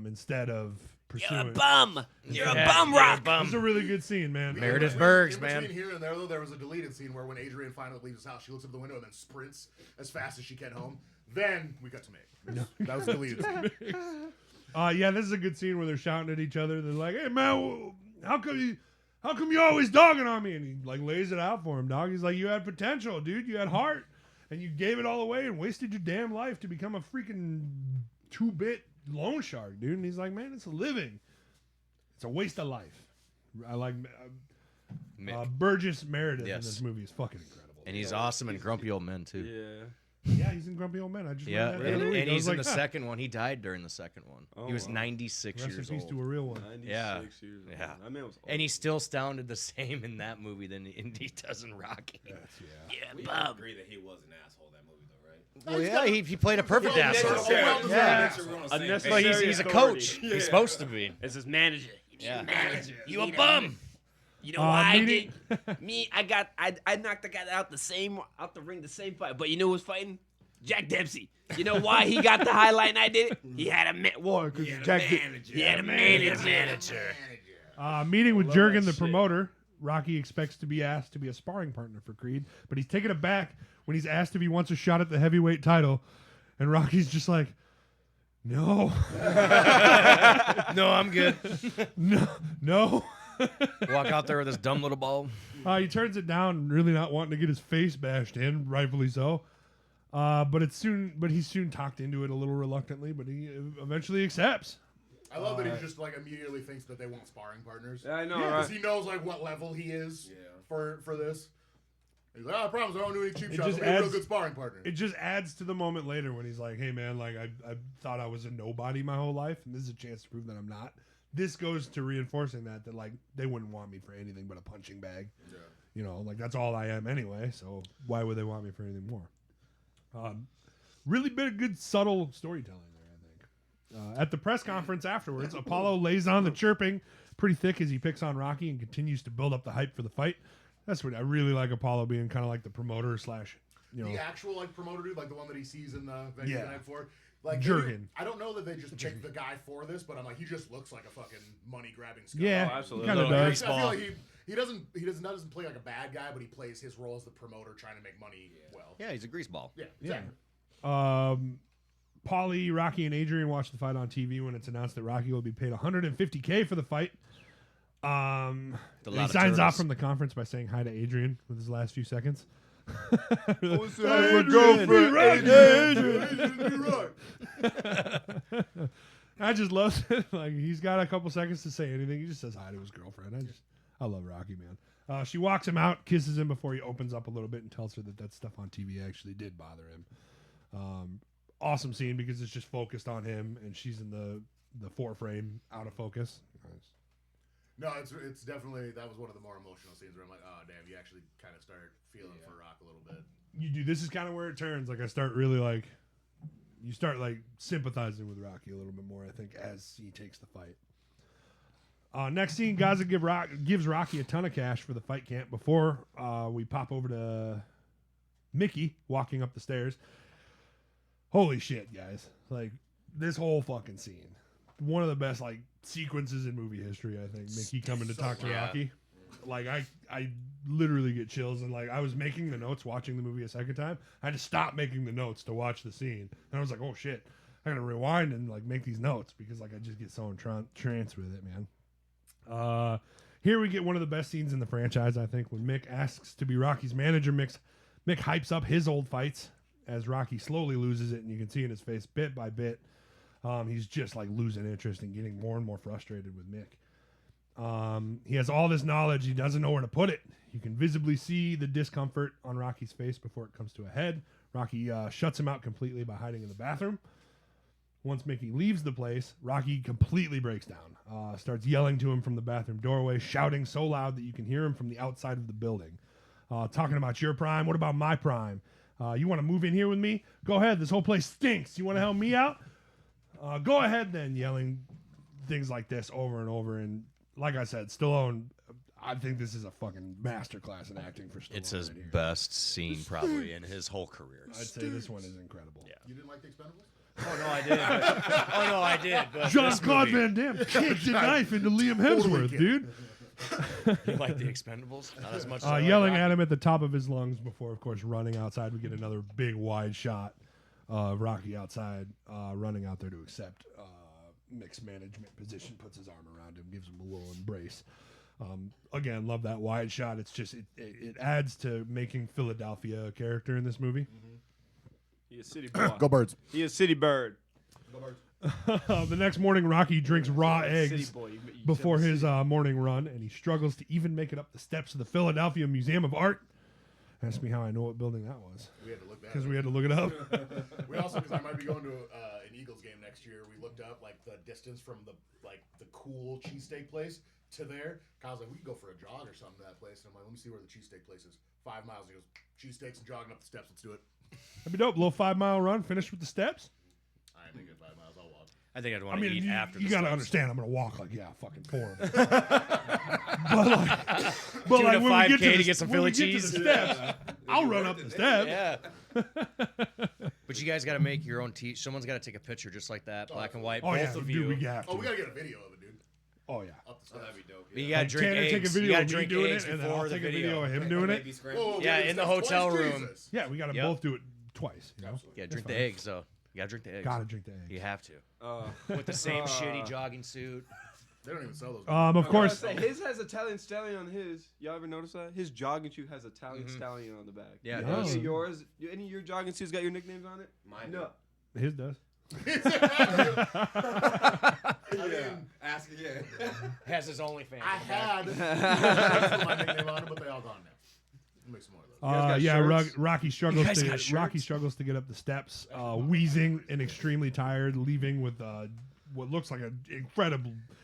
instead of pursuing. You're a bum. You're a bum, Rock. This is a really good scene, man. Meredith Bergs, in man. between here and there was a deleted scene where when Adrian finally leaves his house, she looks up the window and then sprints as fast as she can home. Then we got to Mick. That was a deleted scene. Yeah, this is a good scene where they're shouting at each other. They're like, "Hey man, how come you always dogging on me?" And he like lays it out for him, dog. He's like, "You had potential, dude. You had heart, and you gave it all away and wasted your damn life to become a freaking 2-bit loan shark, dude." And he's like, "Man, it's a living. It's a waste of life." I like Burgess Meredith in this movie is fucking incredible. And he's awesome in Grumpy Old Men too. Yeah. Yeah, he's in Grumpy Old Men. I just Yeah, read that the other and week. I he's was in like, the second one. He died during the second one. Oh, He was wow. 96 Rest in years peace old. to a real one. 96 Yeah. years old. Yeah. That man was old. And he still sounded the same in that movie than he does in Rocky. Yeah, We bum. agree that he was an asshole in that movie, though, right? Well, yeah, he played a perfect Well, asshole. necessary. Yeah. Make sure we're on the same Unnecessary. page. Well, he's a authority. coach. He's supposed to be. It's his manager. You need Yeah. a manager. You a need bum. You know why I meeting- did? I knocked the guy out the ring the same fight. But you know who was fighting? Jack Dempsey. You know why he got the highlight and I did it? He had a manager. He had a manager. Meeting with love Jurgen, that the shit. promoter, Rocky expects to be asked to be a sparring partner for Creed, but he's taken aback when he's asked if he wants a shot at the heavyweight title, and Rocky's just like, "No, No, I'm good. no." Walk out there with this dumb little ball. He turns it down, really not wanting to get his face bashed in, rightfully so. But he's soon talked into it a little reluctantly, but he eventually accepts. I love that he just like immediately thinks that they want sparring partners. Yeah, I know, Yeah, right? Because he knows like what level he is for this. He's like, "Oh, I promise I don't do any cheap It shots. just I'll be a real adds- good sparring partner." It just adds to the moment later when he's like, "Hey man, like I thought I was a nobody my whole life, and this is a chance to prove that I'm not." This goes to reinforcing that like they wouldn't want me for anything but a punching bag. Yeah. You know, like that's all I am anyway. So why would they want me for anything more? Really been a good subtle storytelling there, I think. At the press conference afterwards, Apollo lays on the chirping pretty thick as he picks on Rocky and continues to build up the hype for the fight. That's what I really like Apollo being kind of like the promoter slash, you know, The actual like promoter dude, like the one that he sees in the venue Yeah. the night before. Like Jurgen. I don't know that they just picked the guy for this, but I'm like, he just looks like a fucking money grabbing scum. yeah, Oh, absolutely. kind of Little does. I feel like he doesn't play like a bad guy, but he plays his role as the promoter trying to make money well. Yeah, he's a greaseball. Yeah, Yeah. exactly. Paulie, Rocky, and Adrian watch the fight on TV when it's announced that Rocky will be paid $150K for the fight. The He lot of signs off turtles. from the conference by saying hi to Adrian with his last few seconds. I just love it. Like he's got a couple seconds to say anything. He just says hi to his girlfriend. I love Rocky, man. She walks him out, kisses him before he opens up a little bit and tells her that stuff on TV actually did bother him. Awesome scene because it's just focused on him and she's in the foreframe, out of focus. No, it's definitely, that was one of the more emotional scenes where I'm like, oh damn, you actually kind of start feeling for Rock a little bit. You do. This is kind of where it turns. Like I start really like, you start like sympathizing with Rocky a little bit more. I think as he takes the fight. Next scene, Gaza gives Rocky a ton of cash for the fight camp before we pop over to Mickey walking up the stairs. Holy shit, guys! Like this whole fucking scene, one of the best like sequences in movie history. I think Mickey coming to talk to yeah. Rocky. Like I literally get chills, and like I was making the notes watching the movie a second time. I had to stop making the notes to watch the scene, and I was like, oh shit, I gotta rewind and like make these notes because like I just get so entranced with it, man. Here we get one of the best scenes in the franchise, I think, when Mick asks to be Rocky's manager. Mick hypes up his old fights as Rocky slowly loses it, and you can see in his face bit by bit, he's just like losing interest and getting more and more frustrated with Mick. He has all this knowledge, he doesn't know where to put it. You can visibly see the discomfort on Rocky's face before it comes to a head. Rocky shuts him out completely by hiding in the bathroom. Once Mickey leaves the place, Rocky completely breaks down, starts yelling to him from the bathroom doorway, shouting so loud that you can hear him from the outside of the building. Talking about your prime, what about my prime? You want to move in here with me? Go ahead, this whole place stinks. You want to help me out? Go ahead then, yelling things like this over and over. And like I said, Stallone, I think this is a fucking masterclass in acting for Stallone. It's his right here. best scene probably in his whole career. I'd say this one is incredible. Yeah. You didn't like The Expendables? Oh no, I did. I did. But Jean-Claude Van Damme kicked a knife into Liam Hemsworth, dude. You like The Expendables? Not as much. As I like Yelling Rocky. at him at the top of his lungs before, of course, running outside. We get another big wide shot of Rocky outside, running out there to accept Mick's management position, puts his arm around him, gives him a little embrace. Again, love that wide shot. It's just it adds to making Philadelphia a character in this movie. He is city boy. Go Birds. He is city bird. Go Birds. The next morning, Rocky drinks raw City eggs boy. You said before the his city. morning run, and he struggles to even make it up the steps of the Philadelphia Museum of Art. Ask me how I know what building that was, We had to look that because up. we had to look it up. We also, because I might be going to an Eagles game next year, we looked up like the distance from the cool cheesesteak place to there. Kyle's like, we can go for a jog or something to that place. And I'm like, let me see where the cheesesteak place is. 5 miles. He goes, cheesesteaks and jogging up the steps. Let's do it. That'd be dope. Little 5-mile run, finished with the steps. I ain't making 5 miles. I'll walk. I think I'd I want to mean, eat you, after. you the gotta steps. understand. I'm gonna walk like fucking 4 of them. but Doing like a when we get 5K to, to the, get some when we Philly get to the cheese. steps, I'll run up the steps. Yeah. But you guys got to make your own tea. Someone's got to take a picture just like that, black and white. Oh both yeah, of dude, you. we have to. Oh, we got to get a video of it, dude. Oh yeah. Up the Oh, steps. that'd be dope. But you Yeah. got to Like, drink Tanner eggs. take a video you got of to me drink doing eggs it, and then before I'll the take a video of him Okay, doing maybe it. Whoa, scrambled. whoa, Yeah, we in the gotta do this hotel twice? room. Jesus. Yeah, we gotta Yep. both do it twice. You know? Yeah, That's drink the fine. eggs though. You got to drink the eggs. Gotta drink the eggs. You have to. Uh, With the same shitty jogging suit. They don't even sell those. Of I was course. gonna say, his has Italian stallion on his. Y'all ever notice that? His jogging shoe has Italian stallion on the back. Yeah, it Oh. does. Any of yours? Any of your jogging shoes got your nicknames on it? Mine No. His does. I mean, Ask again. Has his OnlyFans. I had my nickname on it, but they all gone now. We'll make some more of those. guys got Yeah, shirts? Rocky struggles guys got to Rocky shirts? struggles to get up the steps, wheezing and extremely tired, leaving with what looks like an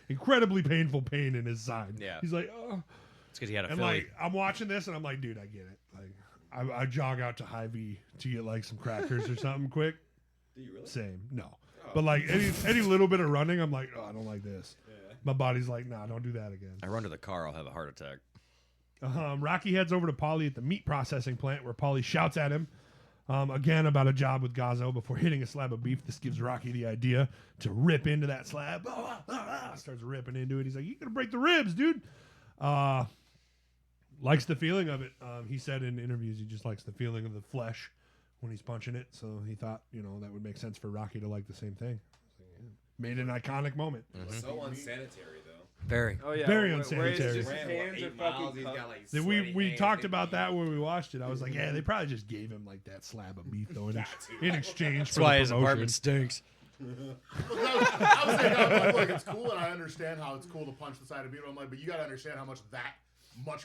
incredibly painful pain in his side. Yeah. He's like, oh. It's because he had a And Philly. like I'm watching this and I'm like, dude, I get it. Like I jog out to Hy-Vee to get like some crackers or something quick. Do you really? Same, no. But like any little bit of running, I'm like, oh, I don't like this. Yeah. My body's like, nah, don't do that again. I run to the car, I'll have a heart attack. Rocky heads over to Paulie at the meat processing plant where Paulie shouts at him again about a job with Gazzo before hitting a slab of beef. This gives Rocky the idea to rip into that slab. Starts ripping into it. He's like, you're going to break the ribs, dude. Likes the feeling of it. He said in interviews he just likes the feeling of the flesh when he's punching it. So he thought, that would make sense for Rocky to like the same thing. Made an iconic moment. So unsanitary though. Very. Oh yeah. Very where unsanitary. it's just his Ran, what, hands are 8 miles, fucking he's cut. got, like, Then sweaty we hands, talked big about feet. that when we watched it. I was like, yeah, they probably just gave him like that slab of beef though in exchange That's for why the his promotion. apartment stinks. Look, I was saying, I'm like, look, it's cool, and I understand how it's cool to punch the side of beef. I'm like, but you got to understand how much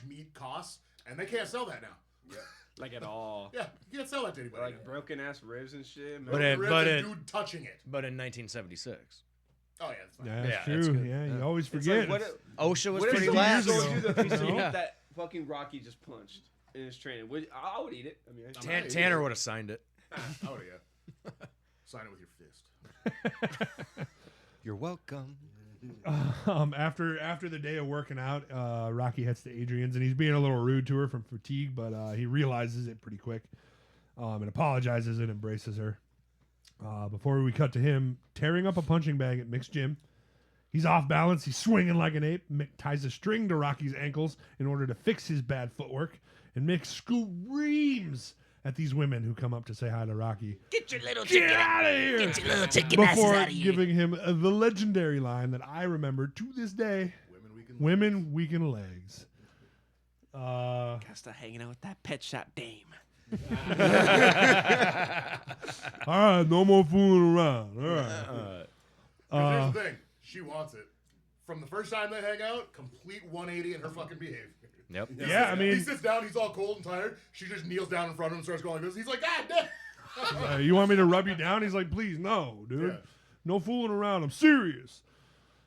meat costs, and they can't sell that now. Yeah. Like at all. Yeah, you can't sell that to anybody. Like broken ass ribs and shit. But man. it- Ribs but and it- dude touching it. But in 1976. Oh yeah, that's fine. Yeah, that's Yeah, that's true. good. Yeah, you Yeah. always It's like, forget. what It's- OSHA was What if pretty some lax. years years ago. do the piece of You know? meat that fucking Rocky just punched in his training? I would eat it. I mean, Tanner would have signed it. Oh yeah. Sign it with your fist. You're welcome. After the day of working out, Rocky heads to Adrian's and he's being a little rude to her from fatigue, but he realizes it pretty quick and apologizes and embraces her. Before we cut to him tearing up a punching bag at Mick's gym. He's off balance. He's swinging like an ape. Mick ties a string to Rocky's ankles in order to fix his bad footwork, and Mick screams at these women who come up to say hi to Rocky. Get your little Get chicken. out of here! Get your little chicken asses Before out of here. giving him the legendary line that I remember to this day: "Women weaken legs." Gotta start hanging out with that pet shop dame. All right, no more fooling around. All right. 'Cause here's the thing, she wants it. From the first time they hang out, complete 180 in her fucking behavior. Yep. Yeah, I mean, He sits down, he's all cold and tired. She just kneels down in front of him and starts going like this. He's like, God damn. you want me to rub you down? He's like, please, no, dude. Yeah. No fooling around. I'm serious.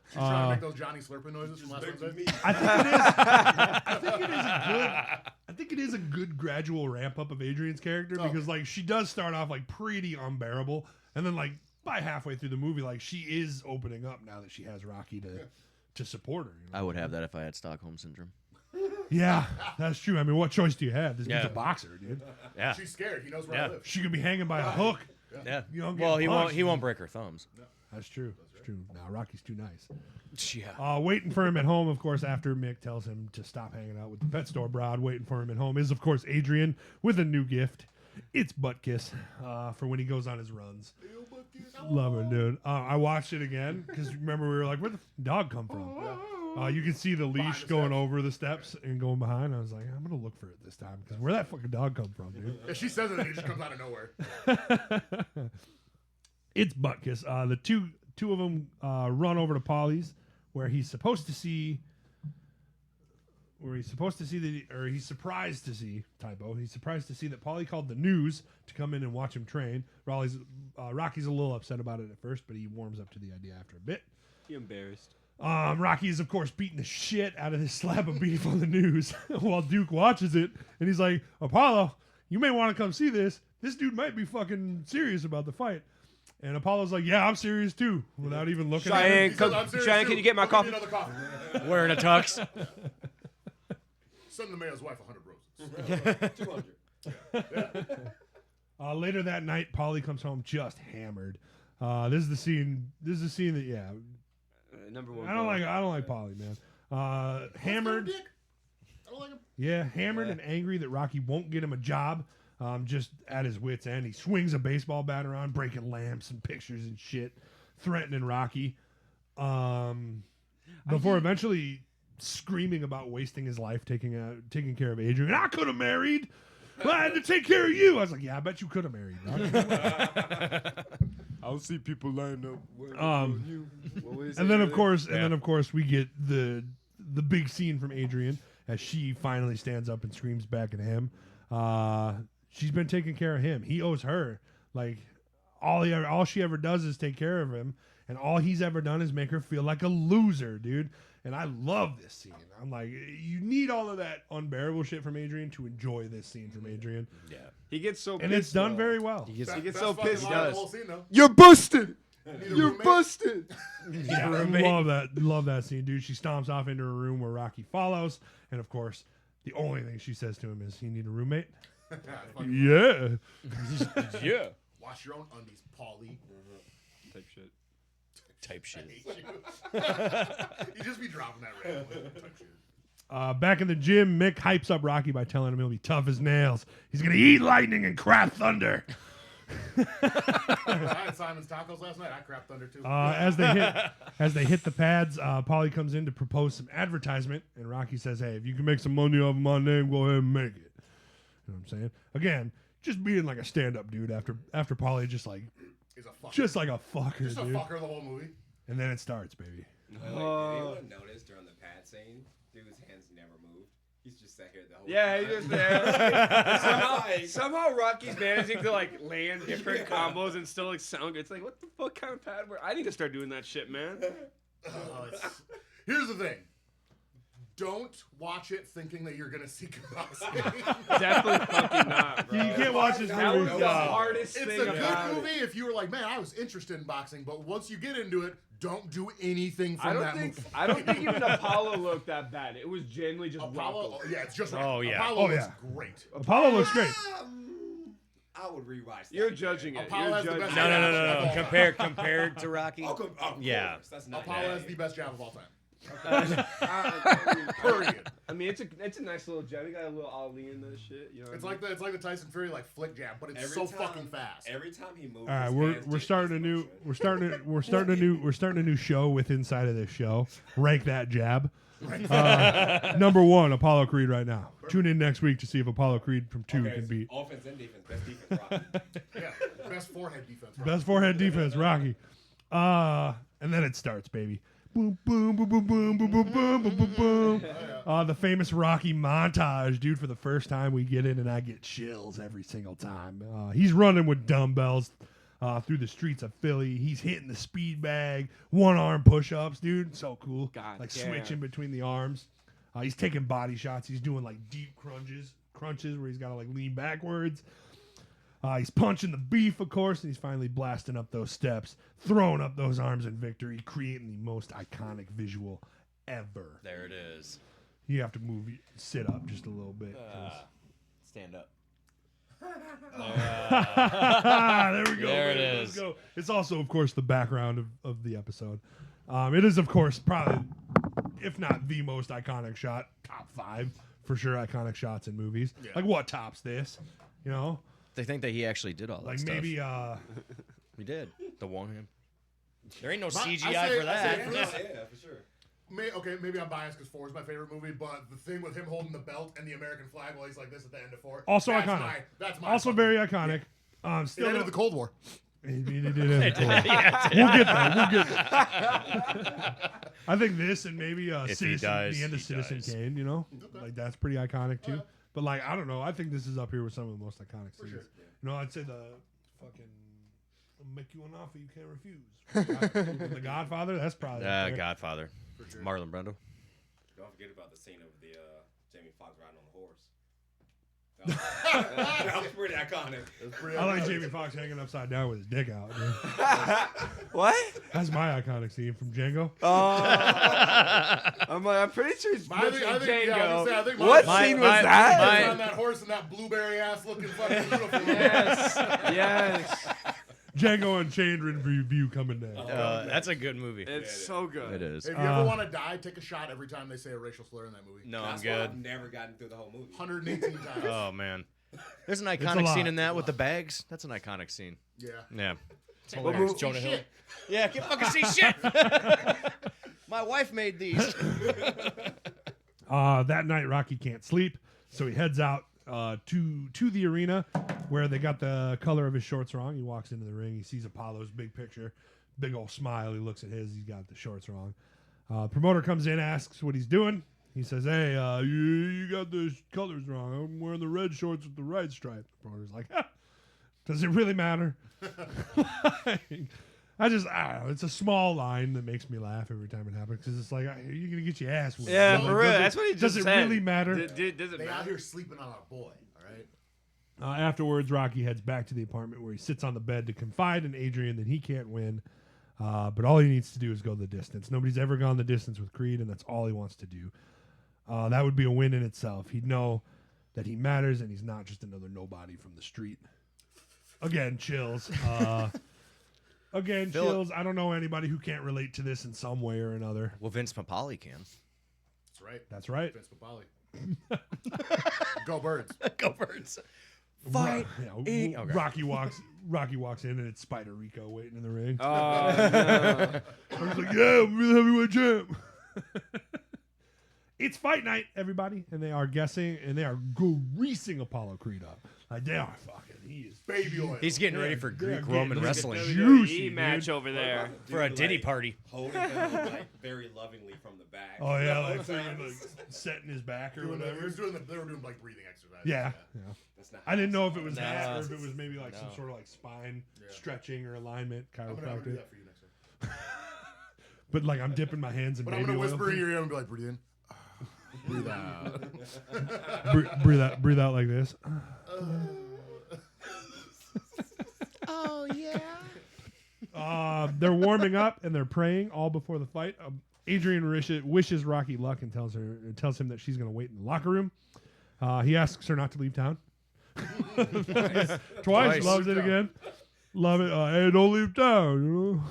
She's trying to make those Johnny slurping noises from last Wednesday. I think it is. I think it is a good gradual ramp up of Adrian's character because like she does start off like pretty unbearable, and then like by halfway through the movie, like she is opening up now that she has Rocky to support her. You know? I would have that if I had Stockholm syndrome. Yeah, that's true. I mean, what choice do you have? This dude's a boxer, dude. Yeah. She's scared. He knows where I live. She could be hanging by a hook. Yeah. You don't Well, get punched. he won't break her thumbs. That's true. That's true. Nah, Rocky's too nice. Yeah. Waiting for him at home, of course, after Mick tells him to stop hanging out with the pet store broad. Waiting for him at home is, of course, Adrian with a new gift. It's butt kiss for when he goes on his runs. Love it, dude. I watched it again because remember we were like, where the dog come from? You can see the leash going over the steps and going behind. I was like, I'm gonna look for it this time because where that fucking dog come from, dude? Yeah, she says it and it just comes out of nowhere. It's butt kiss. The two of them run over to Polly's where he's supposed to see. He's surprised to see He's surprised to see that Polly called the news to come in and watch him train. Rocky's a little upset about it at first, but he warms up to the idea after a bit. He embarrassed. Rocky is, of course, beating the shit out of this slab of beef on the news while Duke watches it. And he's like, Apollo, you may want to come see this. This dude might be fucking serious about the fight. And Apollo's like, yeah, I'm serious too, without even looking at him. He says, "I'm serious Cheyenne, too. can you get my Go me coffee?" another coffee. Wearing a tux. Send the mayor's wife 100 roses. 200. Later that night, Polly comes home just hammered. This is the scene that, yeah. Number one. I don't like Polly, man. Hammered. I don't like him. Yeah, hammered and angry that Rocky won't get him a job. Just at his wit's end. He swings a baseball bat around, breaking lamps and pictures and shit, threatening Rocky. Before eventually screaming about wasting his life taking care of Adrian. I could have married. I had to take care of you. I was like, yeah, I bet you could have married. I'll see people line up. And then of course we get the big scene from Adrian as she finally stands up and screams back at him. She's been taking care of him. He owes her. Like all she ever does is take care of him, and all he's ever done is make her feel like a loser, dude. And I love this scene. I'm like, you need all of that unbearable shit from Adrian to enjoy this scene from Adrian. Yeah. He gets so pissed. And it's done though. very well. He gets Best so fucking pissed. line of the whole scene, though. You're busted. Need a You're roommate? busted. Yeah, love that scene, dude. She stomps off into a room where Rocky follows, and of course, the only thing she says to him is, "You need a roommate." Yeah. Yeah. Wash your own undies, Paulie. Type shit. You just be dropping that randomly. Type shit. Back in the gym, Mick hypes up Rocky by telling him he'll be tough as nails. He's gonna eat lightning and crap thunder. I had Simon's tacos last night. I crap thunder too. As they hit the pads, Paulie comes in to propose some advertisement, and Rocky says, "Hey, if you can make some money off of my name, go ahead and make it." You know what I'm saying? Again, just being like a stand-up dude after Paulie just like He's a fucker. just like a fucker, Just a dude. fucker the whole movie. And then it starts, baby. Did anyone notice during the pad scene, dude's hands never moved? He's just sat here the whole Yeah, time. he just there. somehow Rocky's managing to like land different combos and still like sound good. It's like, what the fuck kind of pad? I need to start doing that shit, man. Here's the thing. Don't watch it thinking that you're gonna see kickboxing. Definitely fucking not, bro. You can't watch this That was movie. the hardest It's thing a good about movie it. if you were like, man, I was interested in boxing, but once you get into it, don't do anything from that movie. I don't think even Apollo looked that bad. It was genuinely just Apollo, Rocco. yeah, it's just Oh, yeah. Apollo Oh, looks yeah. great. Apollo looks great. I would rewatch that. You're again. judging it. Apollo You're has the judging best it. No. jab. Compared to Rocky. Of Yeah. course. That's not Apollo has bad. the best jab of all time. Period. Period. I mean, it's a nice little jab. You got a little Ali in that shit. You know what It's I mean? like the Tyson Fury like flick jab, but it's Every so time- fucking fast. Every time he moves, All right, his we're hands we're take starting a this new motion. we're starting a new show with inside of this show. Rank that jab. Number 1, Apollo Creed right now. Tune in next week to see if Apollo Creed from 2 Okay, can it's beat offense and defense. Best defense. Rocky. Yeah, best forehead defense. Right? best forehead defense, Rocky. And then it starts, baby. Boom, boom, boom, boom, boom, boom, boom, boom, boom, boom, boom. The famous Rocky montage, dude. For the first time we get in, and I get chills every single time. He's running with dumbbells. through the streets of Philly. He's hitting the speed bag, one arm push-ups, dude. So cool. God like damn. switching between the arms. He's taking body shots. He's doing like deep crunches where he's got to like lean backwards. He's punching the beef, of course, and he's finally blasting up those steps, throwing up those arms in victory, creating the most iconic visual ever. There it is. You have to sit up just a little bit. 'cause- Stand up. there we go. There it man. Let's is. go. It's also, of course, the background of the episode. It is, of course, probably, if not the most iconic shot, top 5 for sure iconic shots in movies. Yeah. Like, what tops this? You know? They think that he actually did all that Like, stuff. maybe, He did. The one hand. There ain't no I CGI say- for I say that. for Yeah, this- yeah, for sure. Maybe I'm biased because 4 is my favorite movie, but the thing with him holding the belt and the American flag while he's like this at the end of 4. Also that's iconic. That's my also fucking- very iconic. It Still, ended the Cold War. It did end the Cold War. We'll get there. I think this and maybe If he Citizen, dies, the end of he Citizen dies. Kane, you know? Okay. Like, that's pretty iconic, too. Okay. But, like, I don't know. I think this is up here with some of the most iconic scenes. sure. You know, I'd say the fucking I'll make you an offer you can't refuse. The Godfather, that's probably up there. Godfather. For sure. Marlon Brando. Don't forget about the scene of the Jamie Foxx riding on the horse. That was pretty iconic. It's pretty I like iconic. Jamie Foxx hanging upside down with his dick out. Dude. What? That's my iconic scene from Django. I'm pretty sure it's I think- mentioned I think- yeah, I was Django. gonna say, I think What my- scene my- was that? my- He's on that horse and that blueberry ass looking fucking uniform. Yes. Yes. Django Unchained review coming down. That's a good movie. It's so good. It is. If you ever want to die, take a shot every time they say a racial slur in that movie. No, I'm That's why good. I've never gotten through the whole movie. 118 times. Oh man, there's an a iconic lot. scene in that with the bags. That's an iconic scene. Yeah. Yeah, it's What hilarious. movie? Jonah Shit. Hill. Yeah, can't fucking see shit. My wife made these. That night, Rocky can't sleep, so he heads out to the arena where they got the color of his shorts wrong. He walks into the ring. He sees Apollo's big picture, big old smile. He looks at his. He's got the shorts wrong. Promoter comes in, asks what he's doing. He says, "Hey, you got the colors wrong. I'm wearing the red shorts with the right stripe." The promoter's like, "Does it really matter?" I don't know. It's a small line that makes me laugh every time it happens because it's like, you're gonna get your ass whipped. Yeah, Like, for real. does it- That's what he just Does it said. really matter? Does it They out matter? here sleeping on our boy, all right? Afterwards, Rocky heads back to the apartment where he sits on the bed to confide in Adrian that he can't win. But all he needs to do is go the distance. Nobody's ever gone the distance with Creed, and that's all he wants to do. That would be a win in itself. He'd know that he matters, and he's not just another nobody from the street. Again, chills. Chills. I don't know anybody who can't relate to this in some way or another. Well, Vince Papali can. That's right. That's right. Vince Papali. Go Birds. Go Birds. Fight. Okay. Rocky walks in, and it's Spider Rico waiting in the ring. Oh, no. I was like, yeah, I'm the heavyweight champ. It's fight night, everybody, and they are guessing, and they are greasing Apollo Creed up. Like, they are fucking. He is Baby oil. He's getting ready for they're Greek Roman getting wrestling juicy, match dude. over there. for a Diddy party. Holding him like very lovingly from the back. Oh yeah, The like, whole time. setting his back or Doing the, whatever. they were doing like breathing exercises. Yeah. That's not I didn't know if how it was No. that or if it was maybe like some No. sort of like spine Yeah. stretching or alignment I'm gonna do chiropractor. that for you next time. But like I'm dipping my hands in But I'm baby gonna oil. whisper in your ear and be like, breathe in. Breathe out. breathe out like this. Oh yeah. They're warming up and they're praying all before the fight. Adrian wishes Rocky luck and tells him that she's going to wait in the locker room. He asks her not to leave town. Twice. Loves it again. Love it. Hey, don't leave town. You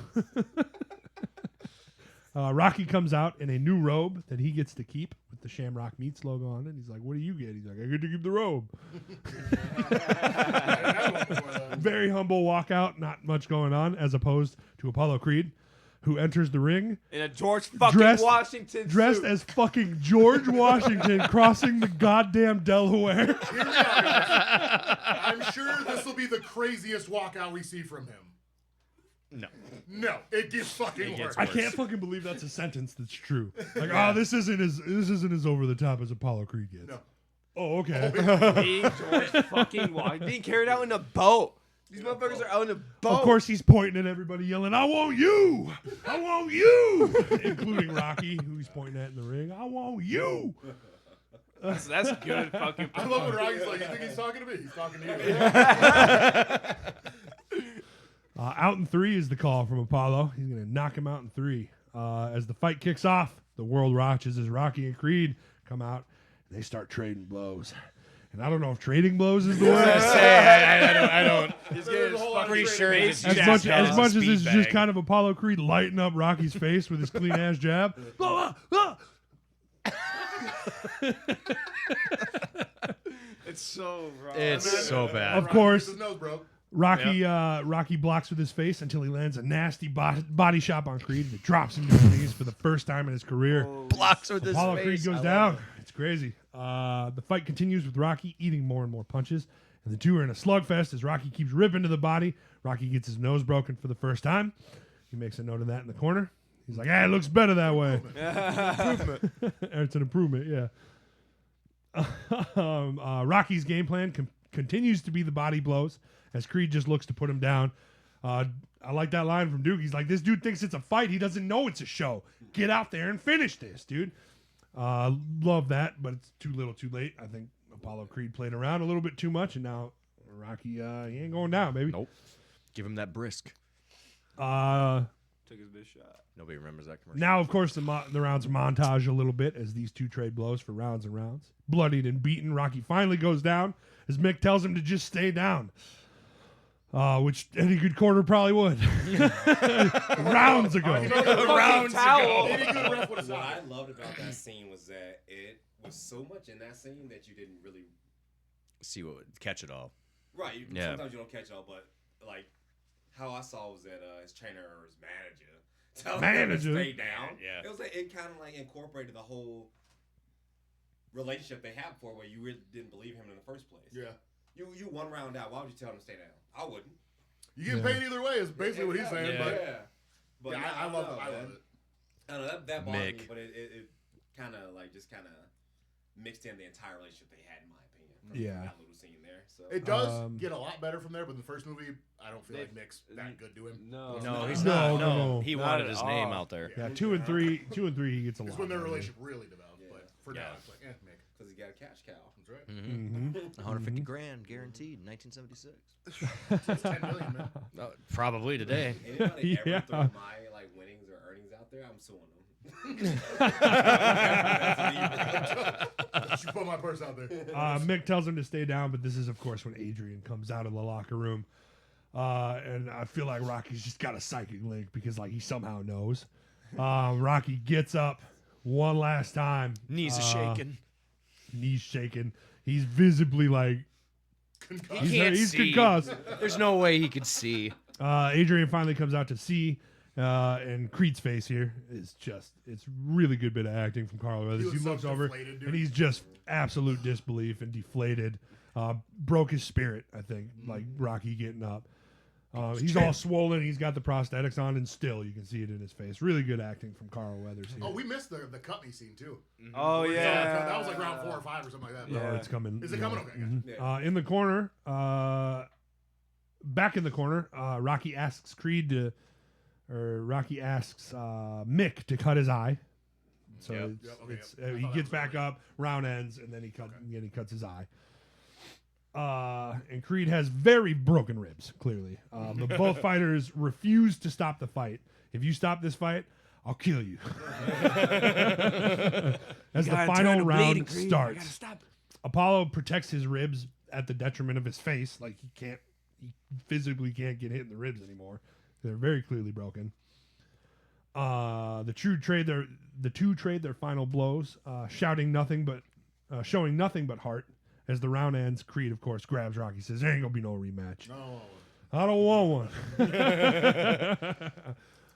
know? Rocky comes out in a new robe that he gets to keep with the Shamrock Meats logo on it. He's like, "What do you get?" He's like, "I get to keep the robe." Very humble walkout, not much going on, as opposed to Apollo Creed, who enters the ring In a George fucking Dressed- Washington dressed suit. as fucking George Washington crossing the goddamn Delaware. Hear me out, guys. I'm sure this will be the craziest walkout we see from him. No. No, it gets fucking It worse. gets I can't fucking believe that's a sentence that's true. Like, oh, this isn't as over the top as Apollo Creed gets. No. Oh, okay. Being George fucking Washington. Being carried out in a boat. These motherfuckers are out in a boat. Of course, he's pointing at everybody, yelling, "I want you! I want you!" Including Rocky, who he's pointing at in the ring. "I want you!" That's good fucking. I love when Rocky's like, you think he's talking to me? He's talking to you. Out in 3 is the call from Apollo. He's going to knock him out in 3. As the fight kicks off, the world watches as Rocky and Creed come out. And they start trading blows. And I don't know if trading blows is the word. I don't. He's getting his fucking Pretty sure face it's As just much as speed it's bag. just kind of Apollo Creed lighting up Rocky's face with his clean ass jab. It's so wrong. It's so bad. Of course. His nose broke. Rocky blocks with his face until he lands a nasty body shot on Creed and it drops him to his knees for the first time in his career. Blocks with his Apollo face. Creed goes I down. love It's crazy. The fight continues with Rocky eating more and more punches, and the two are in a slugfest as Rocky keeps ripping to the body. Rocky gets his nose broken for the first time. He makes a note of that in the corner. He's like, "It looks better that way." It's an improvement, yeah. Rocky's game plan continues to be the body blows as Creed just looks to put him down. I like that line from Duke. He's like, "This dude thinks it's a fight. He doesn't know it's a show. Get out there and finish this, dude." Love that, but it's too little too late. I think Apollo Creed played around a little bit too much, and now Rocky, he ain't going down, baby. Nope. Give him that brisk. Took his big shot. Nobody remembers that commercial. Now, of course, the rounds montage a little bit as these two trade blows for rounds and rounds. Bloodied and beaten, Rocky finally goes down as Mick tells him to just stay down. Which any good quarter probably would. Rounds ago. Rounds ago. Any good ref would have What stopped I it. loved about that scene was that it was so much in that scene that you didn't really. See what catch it all. Right. Yeah. Sometimes you don't catch it all, but like how I saw was that his trainer or his manager telling him to stay down. Yeah. It was like it kind of like incorporated the whole relationship they had before, where you really didn't believe him in the first place. Yeah. You 1 round out. Why would you tell him to stay down? I wouldn't. You get paid either way is basically what he's saying. Yeah. But But yeah, I love it. I love it. I don't know, that bothered me, Mick. but it kind of like just kind of mixed in the entire relationship they had, in my opinion. From Yeah. that little scene there. So It does get a lot better from there, but in the first movie, I don't feel like Mick's that good to him. No. No, he's No, not. no, No, no. he Not wanted at his all. name out there. Yeah, 2 and 3, he gets a lot. It's when their better. relationship really developed. Yeah. But for now, Yeah. it's like, Mick. because he got a cash cow. That's right. Mhm. 150 grand guaranteed, 1976. It's 10 million, man. Probably today. Anybody Yeah. ever throw my like winnings or earnings out there? I'm suing them. You put my purse out there. Mick tells him to stay down, but this is, of course, when Adrian comes out of the locker room. And I feel like Rocky's just got a psychic link because, like, he somehow knows. Rocky gets up one last time. Knees are shaking. Knees shaking. He's visibly, like, he's concussed. There's no way he could see. Adrian finally comes out to see. And Creed's face here is it's really good bit of acting from Carl Weathers. He was so looks over deflated, dude. and he's just absolute disbelief and deflated. Broke his spirit, I think, like Rocky getting up. He's all swollen. He's got the prosthetics on, and still you can see it in his face. Really good acting from Carl Weathers here. Oh, we missed the cut me scene, too. Oh Where he saw the cut. yeah. That was like round 4 or 5 or something like that. No, Yeah. it's coming. Is it coming? Okay, gotcha. Mhm. Yeah. In the corner, back in the corner, Rocky asks Mick to cut his eye. So Yep. it's, Yep, okay, it's, yep. I he thought gets that was back up, round ends, and then he cuts his eye. And Creed has very broken ribs, clearly. But both fighters refuse to stop the fight. If you stop this fight, I'll kill you. As the final round starts, Apollo protects his ribs at the detriment of his face. Like he physically can't get hit in the ribs anymore. They're very clearly broken. The two trade their final blows, showing nothing but heart. As the round ends, Creed, of course, grabs Rocky, says, "There ain't gonna be no rematch. No. I don't want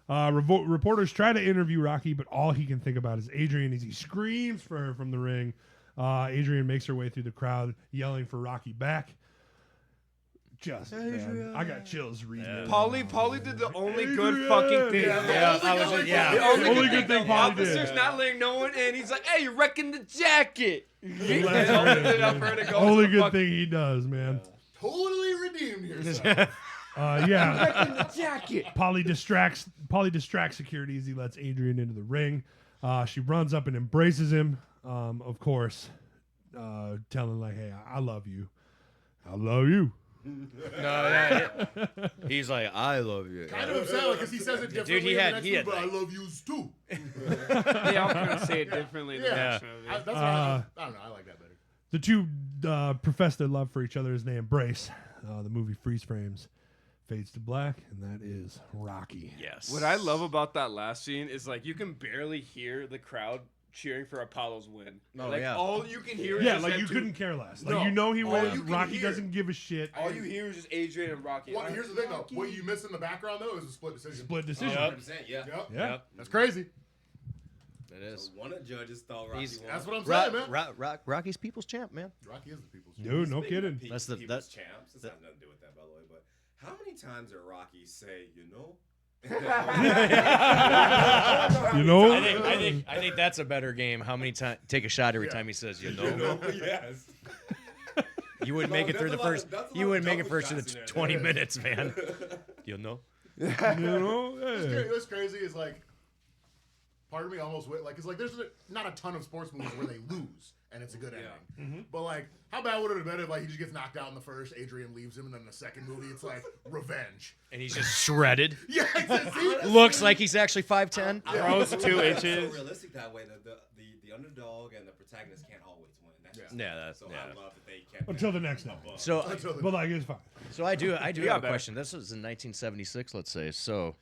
one." Reporters try to interview Rocky, but all he can think about is Adrian as he screams for her from the ring. Adrian makes her way through the crowd, yelling for Rocky back. Man, I got chills reading it. Paulie did the only good fucking thing. Yeah, I was just, yeah. The only, Only good thing Paulie officer's did. not letting no one in. He's like, "Hey, you're wrecking the jacket." That's And opened right, it up man. for her to go Only to the good fuck- thing he does, man. totally redeemed yourself. Yeah. Jacket. Polly distracts security as he lets Adrian into the ring. She runs up and embraces him. Of course, telling like, "Hey, I love you. I love you." He's like, I love you. Kind of upset because he says it differently. he in the had- next he had, movie, but like- I love yous too. They all kind of say it differently. In the Yeah. next movie. That's what I don't know. I like that better. The two profess their love for each other as they embrace. The movie freeze frames, fades to black, and that is Rocky. Yes. What I love about that last scene is like you can barely hear the crowd cheering for Apollo's win. Oh, like yeah. all you can hear is Yeah, just like them you two. couldn't care less. No. Like you know he All wins. you can Rocky hear- doesn't give a shit. All you hear is just Adrian and Rocky. Well, here's the thing though. What you miss in the background though is a split decision. Split decision. 100%, yeah. Yep. Yeah. That's crazy. It is. So one of the judges thought Rocky He's- won. That's what I'm saying, man. Rocky's people's champ, man. Rocky is the people's Dude, no Speaking of kidding. That's the- people's that- champs. It's that- not nothing to do with that, by the way. But how many times did Rocky say, you know? You know? I think that's a better game. How many times? Take a shot every Yeah. time he says, you know. You know? Yes. You wouldn't No, make it through the that's a lot first. of- that's a You lot wouldn't of make it double first to shots the in there. 20 minutes, man. You know. You know? What's crazy is like, part of me almost like, it's like there's not a ton of sports movies where they lose and it's a good ending. Mm-hmm. But like, how bad would it have been if like he just gets knocked out in the first, Adrian leaves him, and then in the second movie it's like revenge. And he's just shredded. Yeah, see? Looks like he's actually 5'10. Grows 2 It's inches. so realistic that way. The underdog and the protagonist can't always win. That's just Yeah, that's so yeah. I love that they kept Until that the next night. above. So, Until the- But like it's fine. so I do got have a better. question. This was in 1976, let's say. So,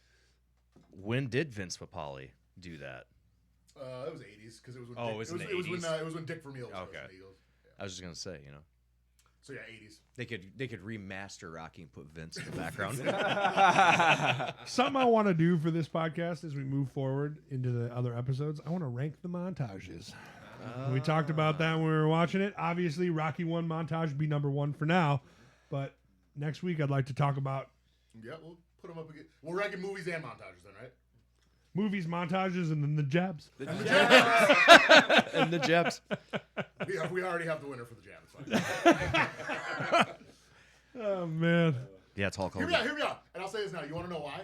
when did Vince Papale do that? It was 80s because it was when Oh, Dick, it was in the it was when 80s? it was when Dick Vermeil was Okay. coaching the Eagles. I was just gonna say, So yeah, 80s. they could remaster Rocky and put Vince in the background. Something I want to do for this podcast as we move forward into the other episodes, I want to rank the montages. We talked about that when we were watching it. Obviously, Rocky 1 montage would be number 1 for now. But next week, I'd like to talk about Yeah, we'll put them up again. We're ranking movies and montages then, right? movies, montages, and then the jabs. And the Jebs. We already have the winner for the jab. It's fine. Oh, man. Yeah, it's Hulk Hear Hogan. me out. And I'll say this now. You want to know why?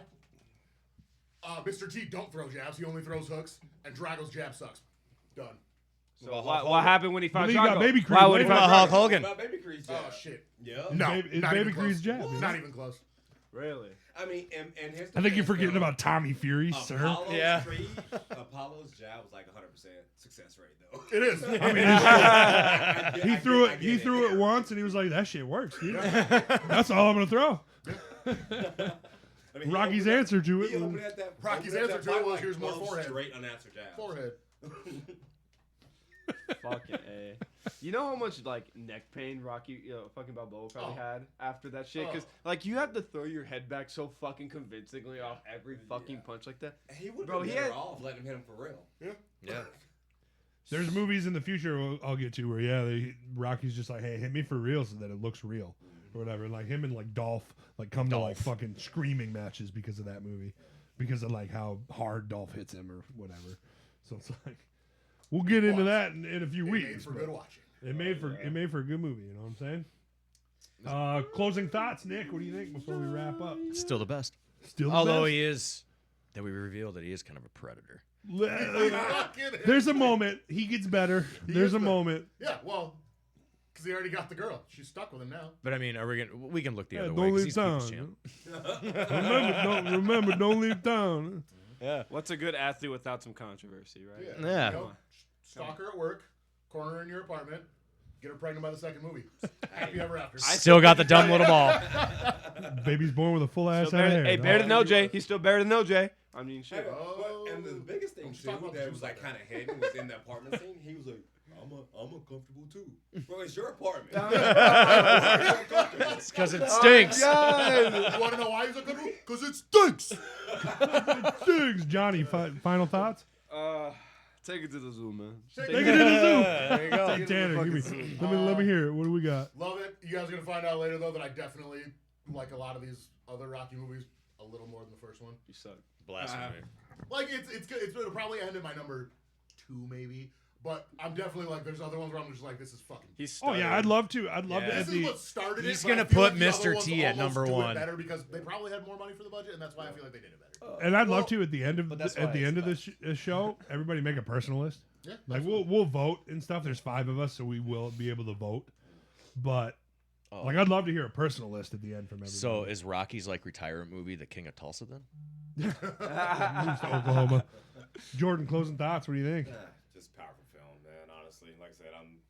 Mr. T don't throw jabs. He only throws hooks. And Drago's jab sucks. Done. So what happened when he fought But he got Drago? Baby Creed Why would he later. fight Hulk Drago? Hogan. About Baby Creed's jab. Oh, shit. Yeah. No, It's not Baby even Creed's close. jab. Not even close. Really? I mean, and here's the I think you're thing, forgetting though. about Tommy Fury, sir. Apollo's Yeah. Creed, Apollo's jab was like 100% success rate, though. It is. I mean, I he get- threw I it. get He threw it once, and he was like, "That shit works, dude. That's all I'm gonna throw." I mean, he Rocky's opened answer to that- it he was- opened at that- Rocky's opened at answer that to it fight was, like "Here's more 12 forehead." Straight unanswered jabs. Forehead. Fucking A. You know how much like neck pain Rocky, fucking Balboa probably Oh. had after that shit? Because like you have to throw your head back so fucking convincingly off every fucking punch like that. He would Bro, have he been better had- off letting him hit him for real. Yeah. There's movies in the future I'll get to where Rocky's just like, "Hey, hit me for real," so that it looks real, or whatever. Like him and like Dolph come to like fucking screaming matches because of that movie, because of like how hard Dolph hits him or whatever. So it's like we'll get into that in a few It weeks. made for but good watching. It made for a good movie. You know what I'm saying? Closing thoughts, Nick. What do you think before we wrap up? Still the best. Still, the Although best? he is, that we reveal that he is kind of a predator. There's a moment he gets better. There's is a the- moment. Yeah, well, because he already got the girl. She's stuck with him now. But I mean, we can look the Yeah, other don't way leave because he's people's town. champ. remember, don't leave town. What's a good athlete without some controversy, right? Yeah. You know, stalk her at work, corner her in your apartment, get her pregnant by the second movie. Happy ever after. Still got the dumb little ball. Baby's born with a full ass Still head of better, hair. hey, dog. better than OJ. He's still better than OJ. I mean, shit. And the biggest thing Let's too talk about that the was juice like like kind of hidden was in the apartment scene. He was like, "I'm uncomfortable too." Bro, it's your apartment. It's because it stinks. You want to know why he's a good one? Because it stinks. Thanks, Johnny. Final thoughts? Take it to the zoo, man. Take it to the zoo. There you go. Hey, Tanner, let me hear it. What do we got? Love it. You guys are gonna find out later though that I definitely like a lot of these other Rocky movies a little more than the first one. You suck. Blasphemy. Like it's good. It'll probably end at my number 2 maybe, But I'm definitely like, there's other ones where I'm just like, this is fucking. Oh yeah, I'd love to. I'd love to. Yeah. At This the, is what started He's it. but I gonna feel put like the other Mr. ones T at almost number do it one. better because they probably had more money for the budget, and that's why I feel like they did it better. and I'd love to at the end of but that's at why the it's end of the this show, everybody make a personal list. Yeah, Like we'll vote and stuff. There's 5 of us, so we will be able to vote. But Oh. like, I'd love to hear a personal list at the end from everybody. So is Rocky's like retirement movie The King of Tulsa then? Moves to Oklahoma. Jordan, closing thoughts. What do you think? Just powerful film, man. Honestly, like I said, I'm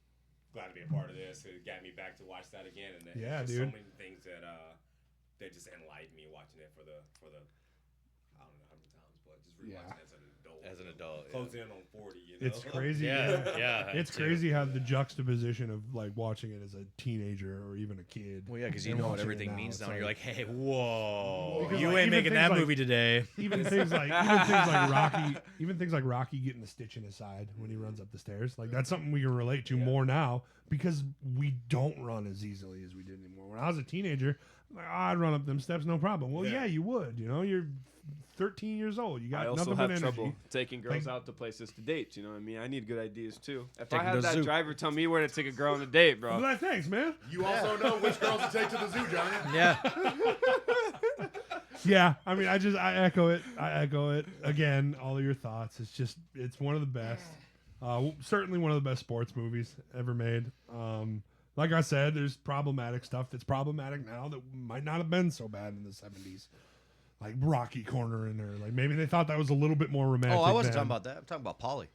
glad to be a part of this. It got me back to watch that again, and Yeah, just dude. so many things that just enlightened me watching it for the I don't know how many times, but just rewatching it as an adult. As an adult, Closing in on 40. You know? It's crazy. Yeah. It's crazy how the juxtaposition of like watching it as a teenager or even a kid. Well, yeah, because you and know what watching it everything now, means it's now. And you're like, hey, whoa, Because, you like, ain't even making things that like- movie today. even things like Rocky getting the stitch in his side when he runs up the stairs. Like, that's something we can relate to more now because we don't run as easily as we did anymore. When I was a teenager, like, I'd run up them steps no problem. Well, yeah, you would. You know, you're 13 years old. You got I also nothing have but energy. trouble taking girls Like- out to places to date. You know what I mean? I need good ideas too. If Take I 'em had to the that zoo. driver tell me where to take a girl on a date, I'm bro. like, thanks, man. You also know which girls to take to the zoo, Johnny. Yeah. Yeah, I mean, I echo it. I echo it again. All of your thoughts. It's one of the best. Certainly one of the best sports movies ever made. Like I said, there's problematic stuff that's problematic now that might not have been so bad in the 70s. Like Rocky Corner in there. Like maybe they thought that was a little bit more romantic. Oh, I wasn't then. talking about that. I'm talking about Polly.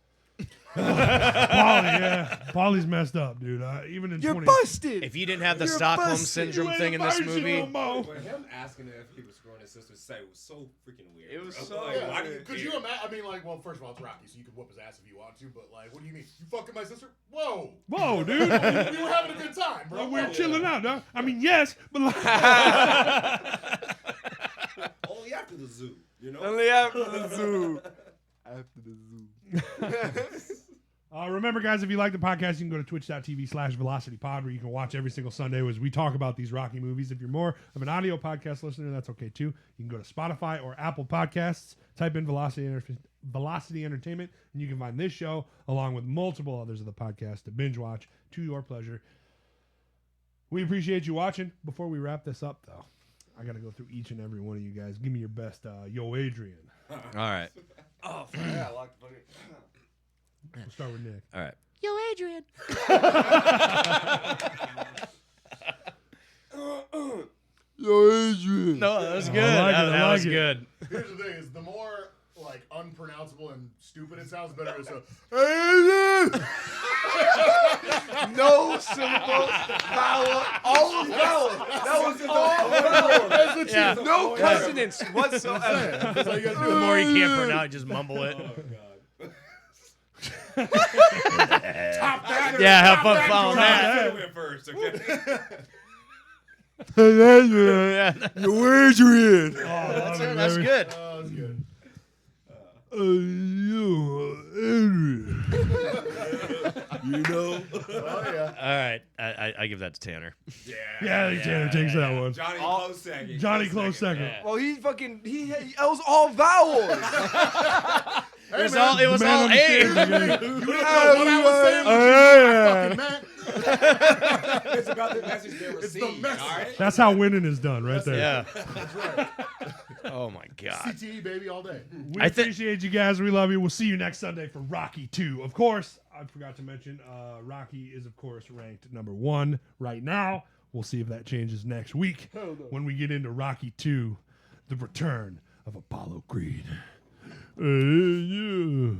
Paulie, yeah. Paulie's messed up, dude. Even in You're 20 busted. If you didn't have the You're Stockholm busted. syndrome You ain't thing in this a virgin movie, no more. But him asking if he was screwing his sister's side was so freaking weird. It was bro. so Like, why do weird. Could you imagine? I mean, like, well, first of all, it's Rocky, so you could whoop his ass if you want to. But like, what do you mean? You fucking my sister? Whoa! Whoa, dude. We were having a good time, bro. Well, we're Whoa. chilling out, dog. I mean, yes, but like, Only after the zoo, you know? Only after the zoo. After the zoo. remember, guys, if you like the podcast, you can go to twitch.tv/velocitypod where you can watch every single Sunday as we talk about these Rocky movies. If you're more of an audio podcast listener, that's okay too. You can go to Spotify or Apple Podcasts, type in Velocity Entertainment, and you can find this show along with multiple others of the podcast to binge watch to your pleasure. We appreciate you watching. Before we wrap this up, though, I got to go through each and every one of you guys. Give me your best, yo, Adrian. all right, Oh, fuck, yeah, I locked the fucking. We'll start with Nick. all right. Yo, Adrian. Yo, Adrian. No, that was good. like it, I that like was it. good. Here's the thing: is the more like unpronounceable and stupid it sounds, better it's a. No syllables, vowel, all vowels. That was all vowels. Yeah. No consonants whatsoever. That's all you gotta The do. more you can't pronounce, just mumble it. God. Top that. Yeah, have fun that, following Jordan. that. I went first, okay? Yeah. Yo, Adrian. That's it. That's good. Oh, that's good. Yo, Adrian. You know. Oh yeah. All right, I give that to Tanner. Yeah, I think Tanner takes that one. Johnny All- close second. Johnny close second. Yeah. Well, he fucking that was all vowels. Hey, was man, all- it was The man all understands A. again. You didn't know what I was saying. But you knew what I fucking meant. It's about the message they It's the received, message. all right? That's how winning is done, right there. Yeah. That's right. Oh my God. CTE baby all day. We I thi- appreciate you guys. We love you. We'll see you next Sunday for Rocky 2. Of course, I forgot to mention, Rocky is, of course, ranked number 1 right now. We'll see if that changes next week when we get into Rocky 2, the return of Apollo Creed. Yeah.